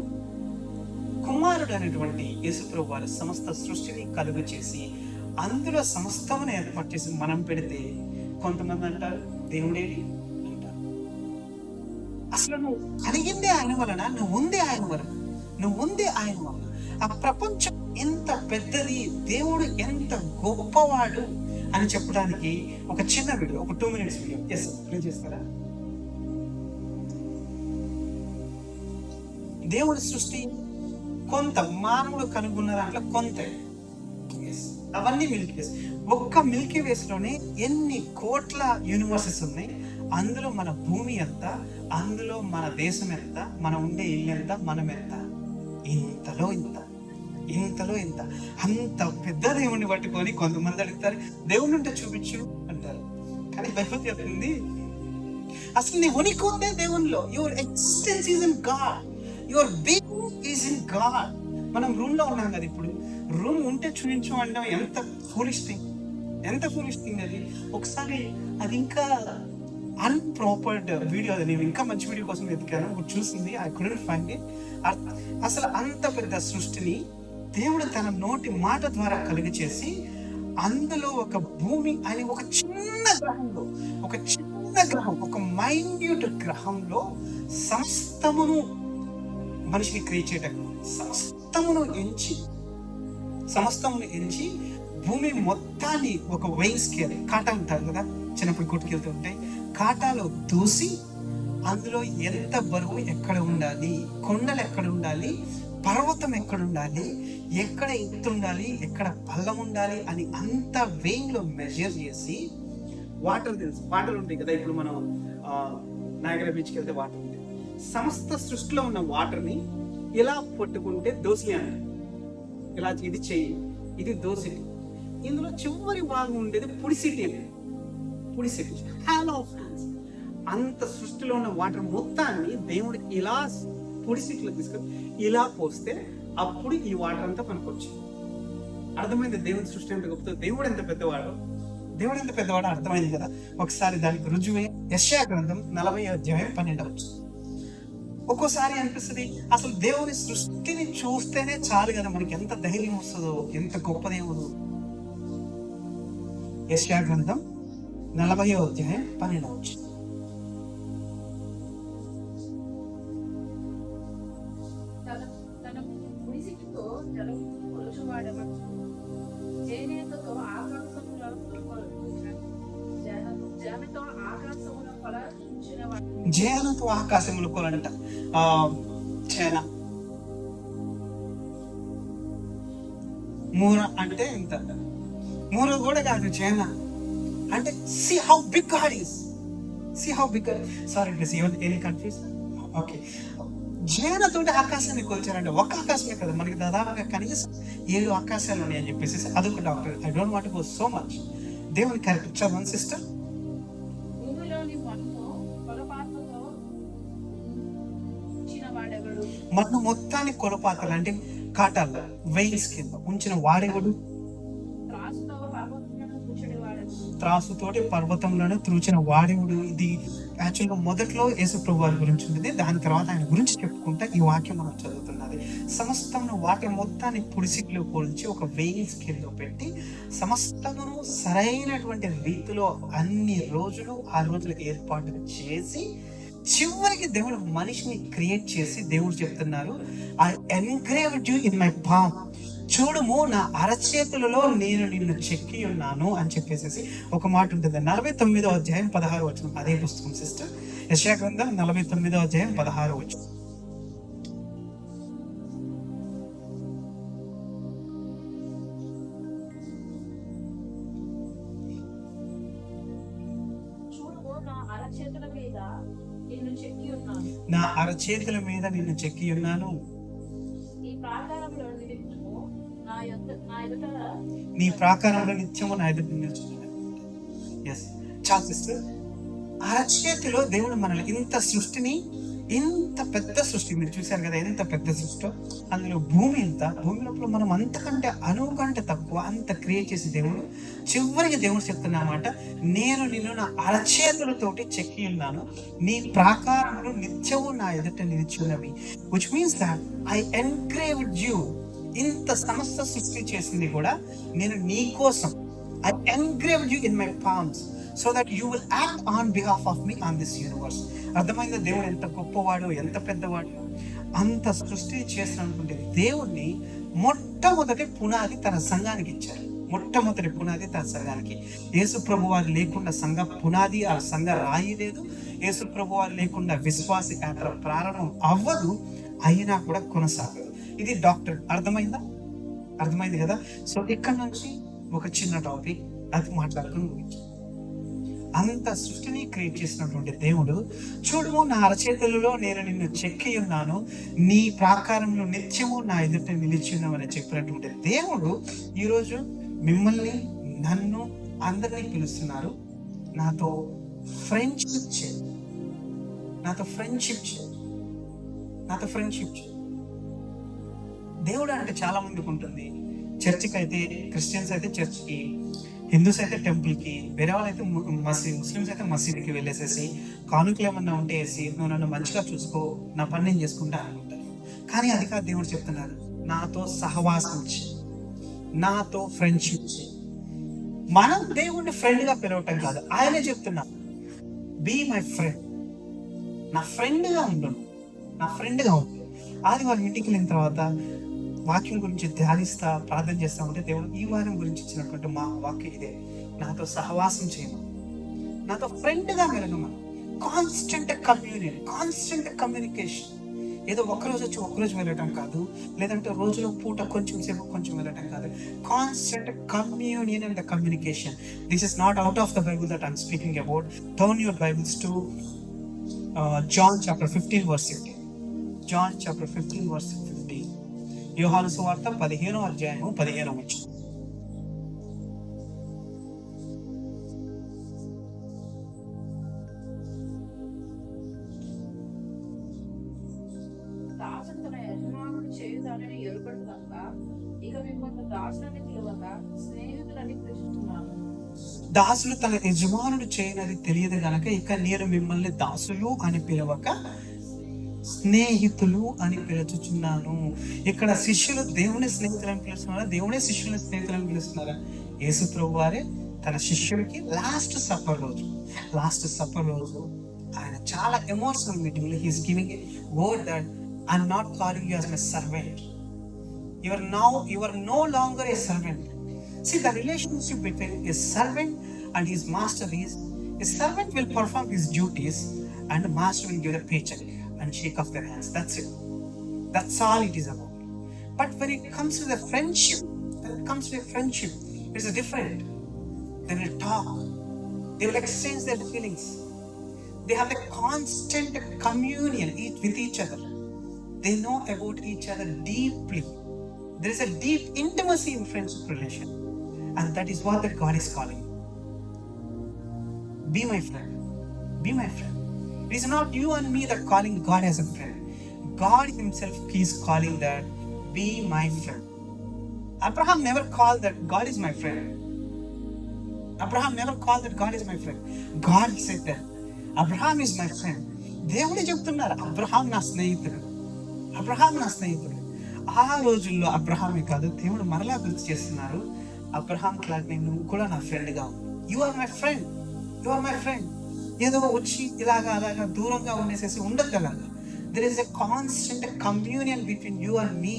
Speaker 1: కుమారుడు అనేటువంటి యేసుప్రభువు వారి సమస్త సృష్టిని కలుగు చేసి అందులో సమస్తమును ఏర్పాటు చేసి మనం పెడితే కొంతమంది అంటారు దేవుడేడి అంటారు. అసలు నువ్వు కలిగిందే ఆయన వలన, నువ్వు ఉంది ఆయన వలన. ఆ ప్రపంచం ఎంత పెద్దది, దేవుడు ఎంత గొప్పవాడు అని చెప్పడానికి ఒక చిన్న వీడియో, ఒక 2 minutes వీడియో ప్లే చేస్తారా? దేవుడి సృష్టి కొంత మానవుడు కనుగొన్న దాంట్లో కొంత, అవన్నీ మిల్కీ వేస్. ఒక్క మిల్కీ వేస్ లోనే ఎన్ని కోట్ల యూనివర్సెస్ ఉన్నాయి. అందులో మన భూమి ఎంత, అందులో మన దేశం ఎంత, మన ఉండే ఇల్లు ఎంత, మనం ఎంత, ఇంతలో ఇంత అంత పెద్ద దేవుణ్ణి పట్టుకొని కొంతమంది అడుగుతారు దేవుని ఉంటే చూపించు అంటారు. కానీ బైబిల్ చెప్తుంది అసలు నీ ఉనికి ఉందే దేవునిలో. Your existence is in God, your being is in God. మనం రూమ్ లో ఉన్నాం కదా, ఇప్పుడు రూమ్ ఉంటే చూపించు అంటే ఎంత ఫూలిష్ థింగ్ అది. ఒకసారి అది ఇంకా అన్ప్రాపర్డ్ వీడియో, అది నేను ఇంకా మంచి వీడియో కోసం వెతికాను, చూసింది ఐ కుడెంట్ ఫైండ్ ఇట్. అసలు అంత పెద్ద సృష్టిని దేవుడు తన నోటి మాట ద్వారా కలుగు చేసి అందులో ఒక భూమి అని ఒక చిన్న గ్రహం, ఒక మైన్యూట్ గ్రహంలో సమస్తమును మనిషిని క్రియేట్ చేయటం, సమస్తమును ఎంచి భూమి మొత్తాన్ని ఒక వెయిన్ స్కేల్, కాటా అంటారు కదా చిన్నప్పుడు కొట్టుకెళ్తూ ఉంటే, కాటాలో దూసి అందులో ఎంత బరువు ఎక్కడ ఉండాలి, కొండలు ఎక్కడ ఉండాలి, పర్వతం ఎక్కడ ఉండాలి, ఎక్కడ ఎత్తు ఉండాలి, ఎక్కడ పల్లం ఉండాలి అని అంత వెయిన్ లో మెజర్ చేసి, వాటర్ ఉంటాయి కదా, ఇప్పుడు మనం నాయగరా బీచ్కి వెళ్తే వాటర్ ఉంటాయి, సమస్త సృష్టిలో ఉన్న వాటర్ ని ఇలా పట్టుకుంటే దోసిలి అంటారు. ఇలా ఇది చెయ్యి, ఇది దోసిలి. ఇందులో చివరి భాగం ఉండేది పొడిసిటి, అంత సృష్టిలో ఉన్న వాటర్ మొత్తాన్ని దేవుడు ఇలా పొడిసిట్లో తీసుకొని ఇలా పోస్తే అప్పుడు ఈ వాటర్ అంతా పనికొచ్చు. అర్థమైంది దేవుని సృష్టి ఎంత గొప్ప, దేవుడు ఎంత పెద్దవాడు అర్థమైంది కదా. ఒకసారి దానికి రుజువే యెషయా గ్రంథం 40:12. ఒక్కోసారి అనిపిస్తుంది అసలు దేవుని సృష్టిని చూస్తేనే చాలు కదా మనకి ఎంత ధైర్యం వస్తుందో, ఎంత గొప్పదేమో. యెషయా గ్రంథం 40:12. జేనతో ఆకాశములు కొలంట. చేన మూర అంటే ఇంత, మూర కూడా కాదు చేన అంటే. see how big God is. Sorry please, any confusion? Okay. జేనతో ఆకాశాన్ని కొలిచారంటే ఒక ఆకాశమే కదా, మనకి దాదాపుగా కనీసం 7 ఆకాశాలు ఉన్నాయని చెప్పేసి అదొక doctor. I don't want to go so much. దేవుని క్యారెక్టర్ వన్ సిస్టర్, మన్ను మొత్తాన్ని కొలపాతలు అంటే కాటాల వెయిన్స్ కింద ఉంచిన వాడెవడు, త్రాసుతోటి పర్వతంలోనే త్రూచిన వాడెవడు. ఇది యాక్చువల్గా మొదట్లో యేసుప్రభు వారి గురించి ఉంటుంది, దాని తర్వాత ఆయన గురించి చెప్పుకుంటా ఈ వాక్యం మనం చదువుతున్నది. సమస్తమును వాటి మొత్తాన్ని పుడిసిట్లో పోల్చి ఒక వెయిన్స్ కింద పెట్టి సమస్తమును సరైనటువంటి రీతిలో అన్ని రోజులు ఆ రోజులు ఏర్పాటు చేసి చివరికి దేవుడు మనిషిని క్రియేట్ చేసి దేవుడు చెప్తున్నారు, I engraved you in my palm. చూడుము నా అరచేతులలో నేను నిన్ను చెక్కి ఉన్నాను అని చెప్పేసి ఒక మాట ఉంటుంది. 49:16 అదే పుస్తకం సిస్టర్, యెషయా గ్రంథం 49:16. నా అరచేతుల మీద నిన్ను చెక్కి ఉన్నాను, నీ ప్రాకారంలో నిత్యము నా ఎదుట నిలుచున్నాను. ఎస్, చాలా సిస్టర్, అరచేతిలో దేవుడు మనల్ని ఇంత సృష్టిని ఇంత పెద్ద సృష్టి మీరు చూశారు కదా, ఎంత పెద్ద సృష్టి. అందులో భూమి లోపల మనం అంతకంటే అణువు కంటే తక్కువ అంత క్రియేట్ చేసి దేవుడు చివరికి దేవుడు చెప్తున్నమాట, నేను నిన్ను నా అరచేతులతోటి చెక్కి ఉన్నాను, నీ ప్రాకారములు నిత్యము నా ఎదుట నిలిచి ఉన్నవి. Which means that I engraved you. ఇంత సమస్త సృష్టి చేసింది కూడా నేను నీ కోసం. I engraved you in my palms so that you will act on behalf of me on this universe. అర్థమైందా దేవుడు ఎంత గొప్పవాడు, ఎంత పెద్దవాడు. అంత సృష్టి చేసినటువంటి దేవుణ్ణి మొట్టమొదటి పునాది తన సంఘానికి ఇచ్చారు. మొట్టమొదటి పునాది తన సంఘానికి. యేసు ప్రభు వారు లేకుండా సంఘ పునాది, ఆ సంఘ రాయి లేదు. యేసు ప్రభు వారు లేకుండా విశ్వాస యాత్ర ప్రారంభం అవ్వదు, అయినా కూడా కొనసాగదు. ఇది డాక్టర్. అర్థమైంది కదా. సో ఇక్కడ నుంచి ఒక చిన్న టాపిక్ అది మాట్లాడుకుని ముగించాం. అంత సృష్టిని క్రియేట్ చేసినటువంటి దేవుడు, చూడుము నా అరచేతులలో నేను నిన్ను చెక్కి ఉన్నాను, నీ ప్రాకారంలో నిత్యము నా ఎదుట నిలిచి ఉన్నామని చెప్పినటువంటి దేవుడు ఈరోజు మిమ్మల్ని, నన్ను, అందరినీ పిలుస్తున్నారు. నాతో ఫ్రెండ్షిప్ చేయి, నాతో ఫ్రెండ్షిప్ చేయి. దేవుడు అంటే చాలా మందికి ఉంటుంది. చర్చికి అయితే, క్రిస్టియన్స్ అయితే చర్చ్కి, హిందూస్ అయితే టెంపుల్కి, వేరే వాళ్ళు అయితే ముస్లిమ్స్ అయితే మసీదుకి వెళ్ళేసేసి కానుకలు ఏమన్నా ఉంటే వేసి, నువ్వు నన్ను మంచిగా చూసుకో, నా పని నేను చేసుకుంటా అనుకుంటాను. కానీ అది కాదు, దేవుడు చెప్తున్నారు, నాతో సహవాసం చేయి, నాతో ఫ్రెండ్షిప్ చేయి. మనం దేవుడిని ఫ్రెండ్గా పిలవటం కాదు, ఆయనే చెప్తున్నారు, బీ మై ఫ్రెండ్, నా ఫ్రెండ్గా ఉండు. ఆదివారం ఇంటికి వెళ్ళిన తర్వాత వాక్యం గురించి ధ్యానిస్తా, ప్రార్థన చేస్తా ఉంటే దేవుడు ఈ వారం గురించి ఇచ్చినటువంటి మా వాక్యం ఇదే, నాతో సహవాసం చేయమని, నాతో ఫ్రెండ్గా మెలగమని. Constant communication. ఏదో ఒక్కరోజు వచ్చి ఒక్కరోజు వెళ్ళటం కాదు, లేదంటే రోజులో పూట కొంచెం వెళ్ళటం కాదు. Constant communion and the communication. This is not out of the Bible that I'm speaking about. Turn your Bibles to John chapter 15 verse 15. John chapter 15 verse 15. యోహాను సువార్త 15వ అధ్యాయము 15వ వచనం.
Speaker 4: దాసుడు తన యజమానుడు చేయుతాడని ఎరుకడు కనుక ఇక మిమ్మల్ని దాసులని పిలవక స్నేహితులని పిలుస్తున్నాను.
Speaker 1: దాసులు తన యజమానుడు చేయనది తెలియదు గనక ఇక నేను మిమ్మల్ని దాసులు అని పిలవక స్నేహితులు అని పిలుచుచున్నాను. ఇక్కడ శిష్యులు దేవుని స్నేహితులను పిలుస్తున్నారా, దేవునే శిష్యులని స్నేహితులను పిలుస్తున్నారా? యేసు ప్రభు వారే తన శిష్యుడికి లాస్ట్ సప్పర్ రోజు ఆయన చాలా ఎమోషనల్ మీటింగ్ లో he's giving a word that I'm not calling you as my servant, you are no longer a servant. See, the relationship between a servant and his master is, a servant will perform his duties and the master will give the paycheck and shake off their hands. That's it. That's all it is about. But when it comes to the friendship, it's different. They will talk. They will exchange their feelings. They have a constant communion with each other. They know about each other deeply. There is a deep intimacy in friendship relation. And that is what that God is calling. Be my friend. It is not you and me that calling God as a friend. God himself is calling that, be my friend. Abraham never called that God is my friend. God said that Abraham is my friend. దేవుడే చెప్తున్నారు, Abraham నా స్నేహితుడు. ఆ రోజుల్లో అబ్రహామే కాదు, దేవుడు మరలా గుర్తు చేస్తున్నారు, అబ్రహాం క్లాక్ నువ్వు కూడా నా ఫ్రెండ్గా ఉంది. You are my friend. ఏదో వచ్చి అలాగా దూరంగా ఉండేసేసి ఉండదు కదా. There is a constant communion between you and me.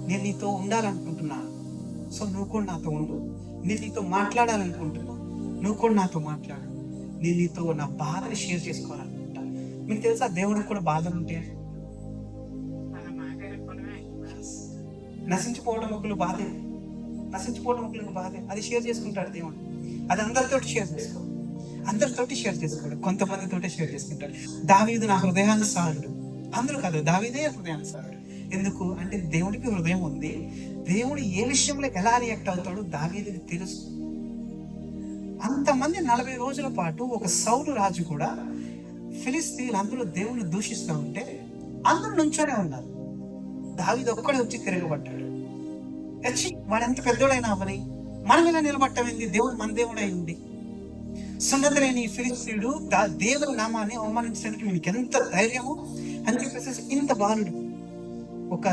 Speaker 1: నేను నీతో ఉండాలనుకుంటున్నాను, సో నువ్వు కూడా నాతో ఉండు. నేను నీతో మాట్లాడాలనుకుంటున్నాను, నువ్వు కూడా నాతో మాట్లాడు. నేను నీతో నా బాధని షేర్ చేసుకోవాలనుకుంటా. మీకు తెలుసా, దేవుడికి కూడా బాధలు ఉంటాయి. నశించిపోవడం ఒకరు బాధే, అది షేర్ చేసుకుంటాడు దేవుడు. అది అందరితోటి షేర్ చేసుకోడు, కొంతమందితోటే షేర్ చేసుకుంటాడు. దావీదు నా హృదయానుసారుడు, అందరూ కాదు, దావీదే హృదయానుసారుడు. ఎందుకు అంటే దేవుడికి హృదయం ఉంది. దేవుడు ఏ విషయంలో ఎలా రియాక్ట్ అవుతాడో దావీదుకి తెలుసు. అంతమంది 40 రోజుల పాటు ఒక సౌలు రాజు కూడా ఫిలిస్తీన్లు అందరూ దేవుణ్ణి దూషిస్తూ ఉంటే అందరూ నుంచోనే ఉన్నారు. దావీదు ఒక్కడే వచ్చి తిరగబడ్డాడు. వచ్చి వాడు ఎంత పెద్దోడైనా అవని మనం ఇలా నిలబట్టమైంది, దేవుడు మన దేవుడు అయి ఉంది. సున్నత లేని ఫిలిస్తీయుడు దేవుని నామాన్ని అవమానించడానికి మీకు ఎంత ధైర్యము అని చెప్పేసి ఇంత బాలుడు ఒక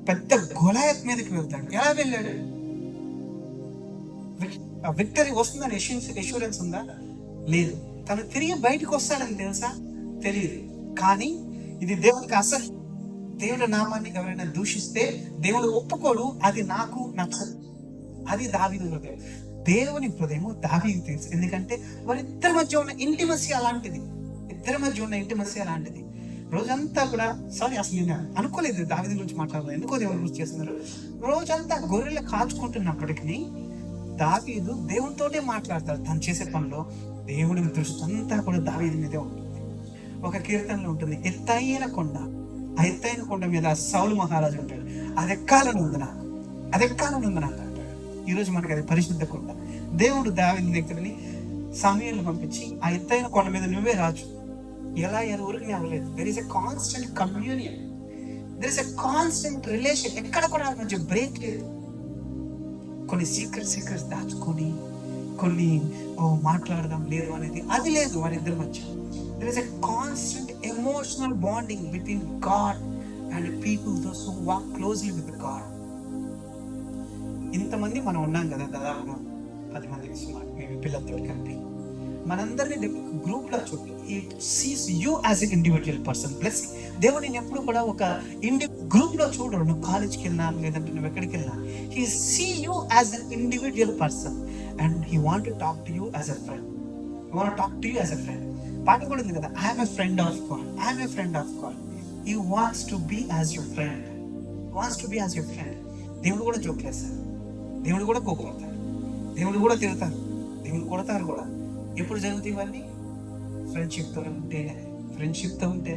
Speaker 1: పెద్ద గొలాయత్ మీదకి వెళ్తాడు. ఎలా వెళ్ళాడు? విక్టరీ వస్తుందని ఎష్యూరెన్స్ ఉందా? లేదు. తను తిరిగి బయటకు వస్తాడని తెలుసా? తెలియదు. కానీ ఇది దేవుడికి అసలు దేవుడి నామాన్ని ఎవరైనా దూషిస్తే దేవుడు ఒప్పుకోడు. అది నాకు నచ్చదు. అది దావీదు హృదయం. దేవుని హృదయం దావీదు తెలుసు. ఎందుకంటే వారిద్దరి మధ్య ఉన్న ఇంటిమసీ అలాంటిది. ఇద్దరి మధ్య ఉన్న ఇంటిమసీ అలాంటిది. రోజంతా కూడా అసలు నేను అనుకోలేదు దావీదు గురించి మాట్లాడదు. ఎందుకో దేవుని గురించి చేస్తున్నారు. రోజంతా గొర్రెలు కాచుకుంటున్నప్పటికీ దావీదు దేవునితోటే మాట్లాడతాడు. తను చేసే పనిలో దేవుడి దృష్టి అంతా కూడా దావీదు మీదే ఉంటుంది. ఒక కీర్తనలో ఉంటుంది, ఎత్తైన కొండ, ఆ ఎత్తైన కొండ మీద సౌలు మహారాజు ఉంటాడు. అది ఎక్కాలని ఉంది నాకు, అది ఎక్కాలని ఉంది నాకు అంటాడు. ఈరోజు మనకి అది పరిశుద్ధ కొండ. దేవుడు దావీదు దగ్గరని సమయాలు పంపించి ఆ ఎత్తైన కొండ మీద నువ్వే రాజు. ఎలా ఊరికి అవ్వలేదు. There is a constant communion, there is a constant relation. ఎక్కడ కూడా మధ్య బ్రేక్ లేదు. కొన్ని సీక్రెట్స్ దాచుకొని కొన్ని మాట్లాడదాం లేదు అనేది అది లేదు వారిద్దరి మధ్య. There is a constant emotional bonding between God and people those who walk closely with God. ఇంతమంది మనం ఉన్నాం కదా, దాదాపు 10 మంది మేము పిల్లలతో కలిపి. మనందరినీ గ్రూప్ లో చూడండి. It Cs you as a individual person. Plus దేవుడు నేను ఎప్పుడు కూడా ఒక గ్రూప్ లో చూడరు. నువ్వు కాలేజ్కి వెళ్ళినా లేదంటే నువ్వు ఎక్కడికి వెళ్ళినా, he see you as an individual person and he want to talk to you as a friend. He want to talk to you as a friend. పాట కూడా ఉంది కదా, I'm a friend of God, I'm a friend of God. He wants to be as your friend, wants to be as your friend. దేవుడు కూడా జోకులేస్తారు, దేవుడు కూడా కోపడతారు, దేవుడు కూడా తిడతారు, దేవుడు కొడతారు కూడా. ఎప్పుడు జరుగుతాయి ఇవన్నీ? ఫ్రెండ్షిప్తో ఉంటే.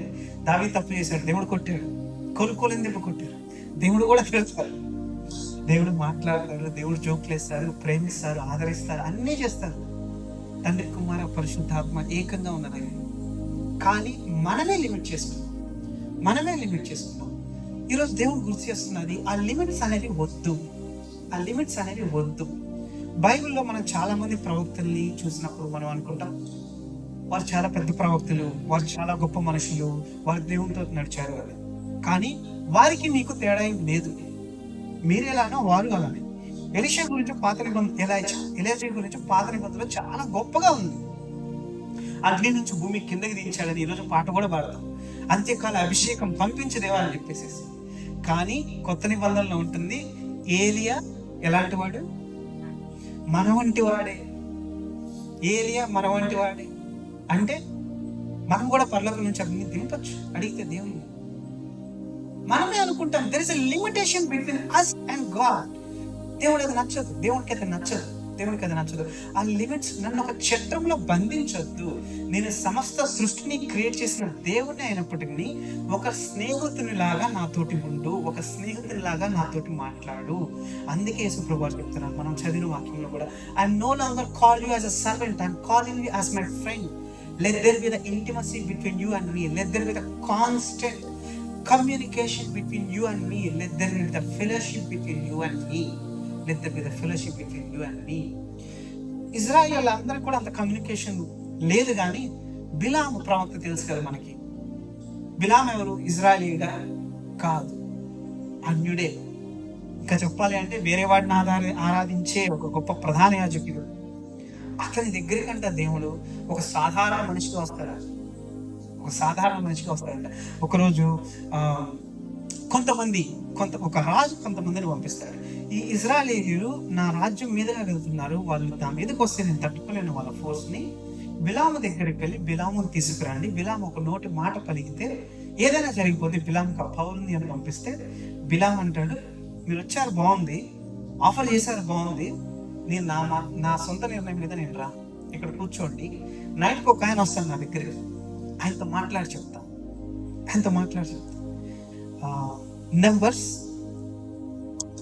Speaker 1: దావీదు తప్పు చేశాడు, దేవుడు కొట్టాడు. కోలుకోలేని దెబ్బ కొట్టారు, దేవుడు కూడా తిడతారు. దేవుడు మాట్లాడతారు, దేవుడు జోకులేస్తారు, ప్రేమిస్తారు, ఆదరిస్తారు, అన్నీ చేస్తారు. తండ్రి కుమార పరిశుద్ధాత్మ ఏకంగా ఉన్నది. కానీ మనమే లిమిట్ చేసుకున్నాం. ఈరోజు దేవుడు గుర్తు చేస్తున్నది, ఆ లిమిట్స్ అనేవి వద్దు. బైబిల్లో మనం చాలా మంది ప్రవక్తల్ని చూసినప్పుడు మనం అనుకుంటాం వారు చాలా పెద్ద ప్రవక్తలు, వారు చాలా గొప్ప మనుషులు, వారు దేవునితో నడిచారు అని. కానీ వారికి మీకు తేడా ఏం లేదు. మీరు ఎలానో వారు అలానే. ఎలీషా గురించి ఎలీషా గురించి పాత నిబంధనలో చాలా గొప్పగా ఉంది. అగ్ని నుంచి భూమి కిందకి దించాడని ఈరోజు పాట కూడా పాడతాం. అంత్యకాల అభిషేకం పంపించదేవా అని చెప్పేసి. కానీ కొత్త నిబంధనలో ఉంటుంది, ఏలియా ఎలాంటి వాడు? మన వంటి వాడే. ఏలియా మన వంటి వాడే అంటే మనం కూడా పరలోకం నుంచి అగ్ని దింపచ్చు అడిగితే దేవుని. మనమే అనుకుంటాం there is a limitation between us and God. దేవుడికి అది నచ్చదు. ఆ లిమిట్స్ నన్ను ఒక చట్రంలో బంధించొద్దు. నేను సమస్త సృష్టిని క్రియేట్ చేసిన దేవుడిని అయినప్పటికీ ఒక స్నేహితునిలాగా నాతోటి ఉండు, ఒక స్నేహితునిలాగా నాతోటి మాట్లాడు. అందుకే యేసు ప్రభువు చెప్తున్నాను మనం చదివిన వాక్యంలో కూడా, I know longer call you as a servant, I am calling you as my friend. Let there be the intimacy between you and me. Let there be the constant communication between you and me. Let there be the fellowship between you and me. Israel అందరూ కూడా అంత communication లేదు. కానీ బిలాము ప్రవక్త తెలుసు కదా మనకి. బిలాము ఎవరు? ఇజ్రాయేలీగా కాదు, అన్యుడే. ఇంకా చెప్పాలి అంటే వేరే వాడిని ఆరాధించే ఒక గొప్ప ప్రధాన యాజకుడు. అతని దగ్గరికంట దేవుడు ఒక సాధారణ మనిషిగా వస్తాడంట. ఒకరోజు ఒక రాజు కొంతమందిని పంపిస్తాడు. ఈ ఇజ్రాయేలీయులు నా రాజ్యం మీదగా వెళ్తున్నారు, వాళ్ళు నా మీదకి వస్తే నేను తట్టుకోలేను వాళ్ళ ఫోర్స్ ని. బిలాము దగ్గరికి వెళ్ళి బిలాముని తీసుకురండి. బిలాము ఒక నోటి మాట పలికితే ఏదైనా జరిగిపోతే బిలాముకి ఆ పౌరుని అని పంపిస్తే బిలాము అంటాడు, మీరు వచ్చారు బాగుంది, ఆఫర్ చేశారు బాగుంది, నేను నా సొంత నిర్ణయం మీద నేను రా, ఇక్కడ కూర్చోండి, నైట్కి ఒక ఆయన వస్తాను నా దగ్గరికి, ఆయనతో మాట్లాడి చెప్తా. Numbers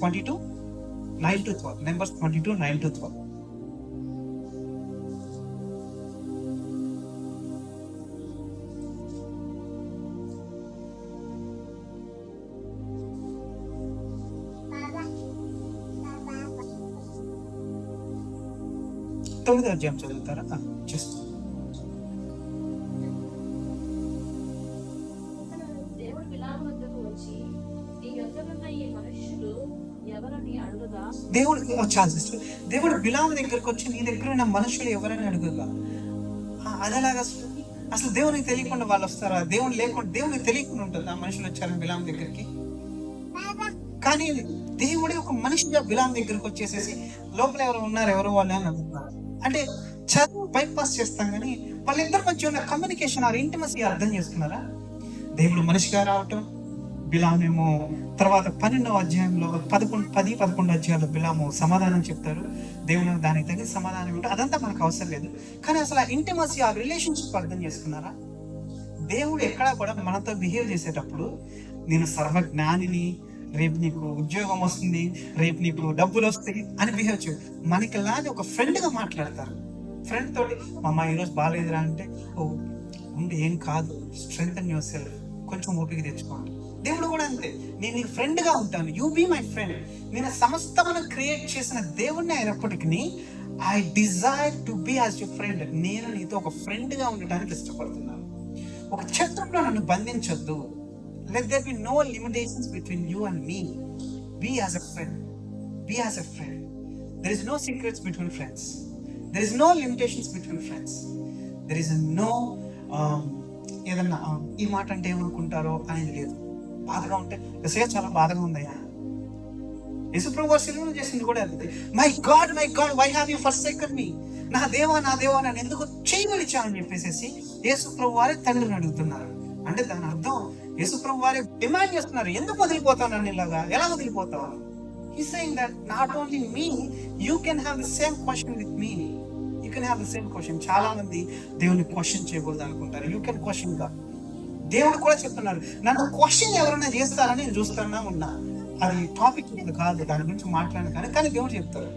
Speaker 1: 22:9-12. Numbers 22:9-12. 9వ అధ్యాయం చదువుతారా? జస్ట్
Speaker 4: దేవుడు బిలాము వద్దకు వచ్చి, నీ యొద్దనున్న ఈ మనుష్యులు ఎవరని అడుగగా,
Speaker 1: దేవుడు బిలాము దగ్గరకు వచ్చి నీ దగ్గర ఉన్న మనుషులు ఎవరని అడుగుగా. అదేలాగా అసలు దేవునికి తెలియకుండా వాళ్ళు వస్తారా? దేవునికి తెలియకుండా ఉంటుంది ఆ మనుషులు వచ్చారని బిలాము దగ్గరికి. కానీ దేవుడే ఒక మనిషిగా బిలాము దగ్గరకు వచ్చేసేసి లోపల ఎవరు ఉన్నారు, ఎవరు వాళ్ళు అని అడుగుతున్నారు. అంటే చదువు బైపాస్ చేస్తాం కానీ వాళ్ళిద్దరి మధ్య ఉన్న కమ్యూనికేషన్ ఆ ఇంటిమసీ అర్థం చేసుకున్నారా? దేవుడు మనిషిగా రావటం, బిలామేమో తర్వాత 12వ అధ్యాయంలో 11 అధ్యాయంలో బిలాము సమాధానం చెప్తారు. దేవుడు దానికి తగిన సమాధానం ఉంటే అదంతా మనకు అవసరం లేదు. కానీ అసలు ఆ ఇంటిమసీ, ఆ రిలేషన్షిప్ అర్థం చేసుకున్నారా? దేవుడు ఎక్కడా కూడా మనతో బిహేవ్ చేసేటప్పుడు నేను సర్వజ్ఞానిని, రేపు నీకు ఉద్యోగం వస్తుంది, రేపు నీకు డబ్బులు వస్తాయి అని బిహేవ్ చేయదు. మనకి లాగా ఒక ఫ్రెండ్గా మాట్లాడతారు. ఫ్రెండ్ తోటి మా అమ్మ ఈరోజు బాగాలేదురా అంటే, ఓ ఉండి ఏం కాదు, స్ట్రెంగ్తన్ యువర్ సెల్ఫ్, కొంచెం ఓపిక తెచ్చుకోండి. దేవుడు కూడా అంతే, నేను నీకు ఫ్రెండ్గా ఉంటాను, యూ బీ మై ఫ్రెండ్. నేను సమస్తమును క్రియేట్ చేసిన దేవుణ్ణి అయినప్పటికీ I desire to be as your friend. నేను నీతో ఒక ఫ్రెండ్గా ఉండటానికి ఇష్టపడుతున్నాను. ఒక చట్రంలో నన్ను బంధించొద్దు. Let there be no limitations between you and me. Be as a friend. Be as a friend. There is no secrets between friends. There is no limitations between friends. There is no ఏదన్నా ఈ మాట అంటే ఏమనుకుంటారో అనేది లేదు. బాధగా ఉంటే ఎసయ్య చాలా బాధగా ఉందయ్యా, యేసుప్రభు వారు సిలువలో చేసింది కూడా అదే. My God why have you forsaken me. నా దేవా నన్ను ఎందుకు చేయవలిచావని చెప్పేసి యేసుప్రభు వారే తండ్రిని అడుగుతున్నారు. అంటే దాని అర్థం యేసుప్రభు వారే డిమాండ్ చేస్తున్నారు, ఎందుకు వదిలిపోతావు నన్ను ఇలాగా, ఎలా వదిలిపోతావు? He's saying that not only me, you can have the same question with me. You can have the same question. చాలా మంది దేవుని క్వశ్చన్ చేయకూడదు అనుకుంటారు. యూ కెన్ క్వశ్చన్ గా. దేవుడు కూడా చెప్తున్నారు, నన్ను క్వశ్చన్ ఎవరైనా చేస్తారని నేను చూస్తున్నా ఉన్నా. అది టాపిక్ కాదు, దాని గురించి మాట్లాడాను. కానీ దేవుడు చెప్తారు,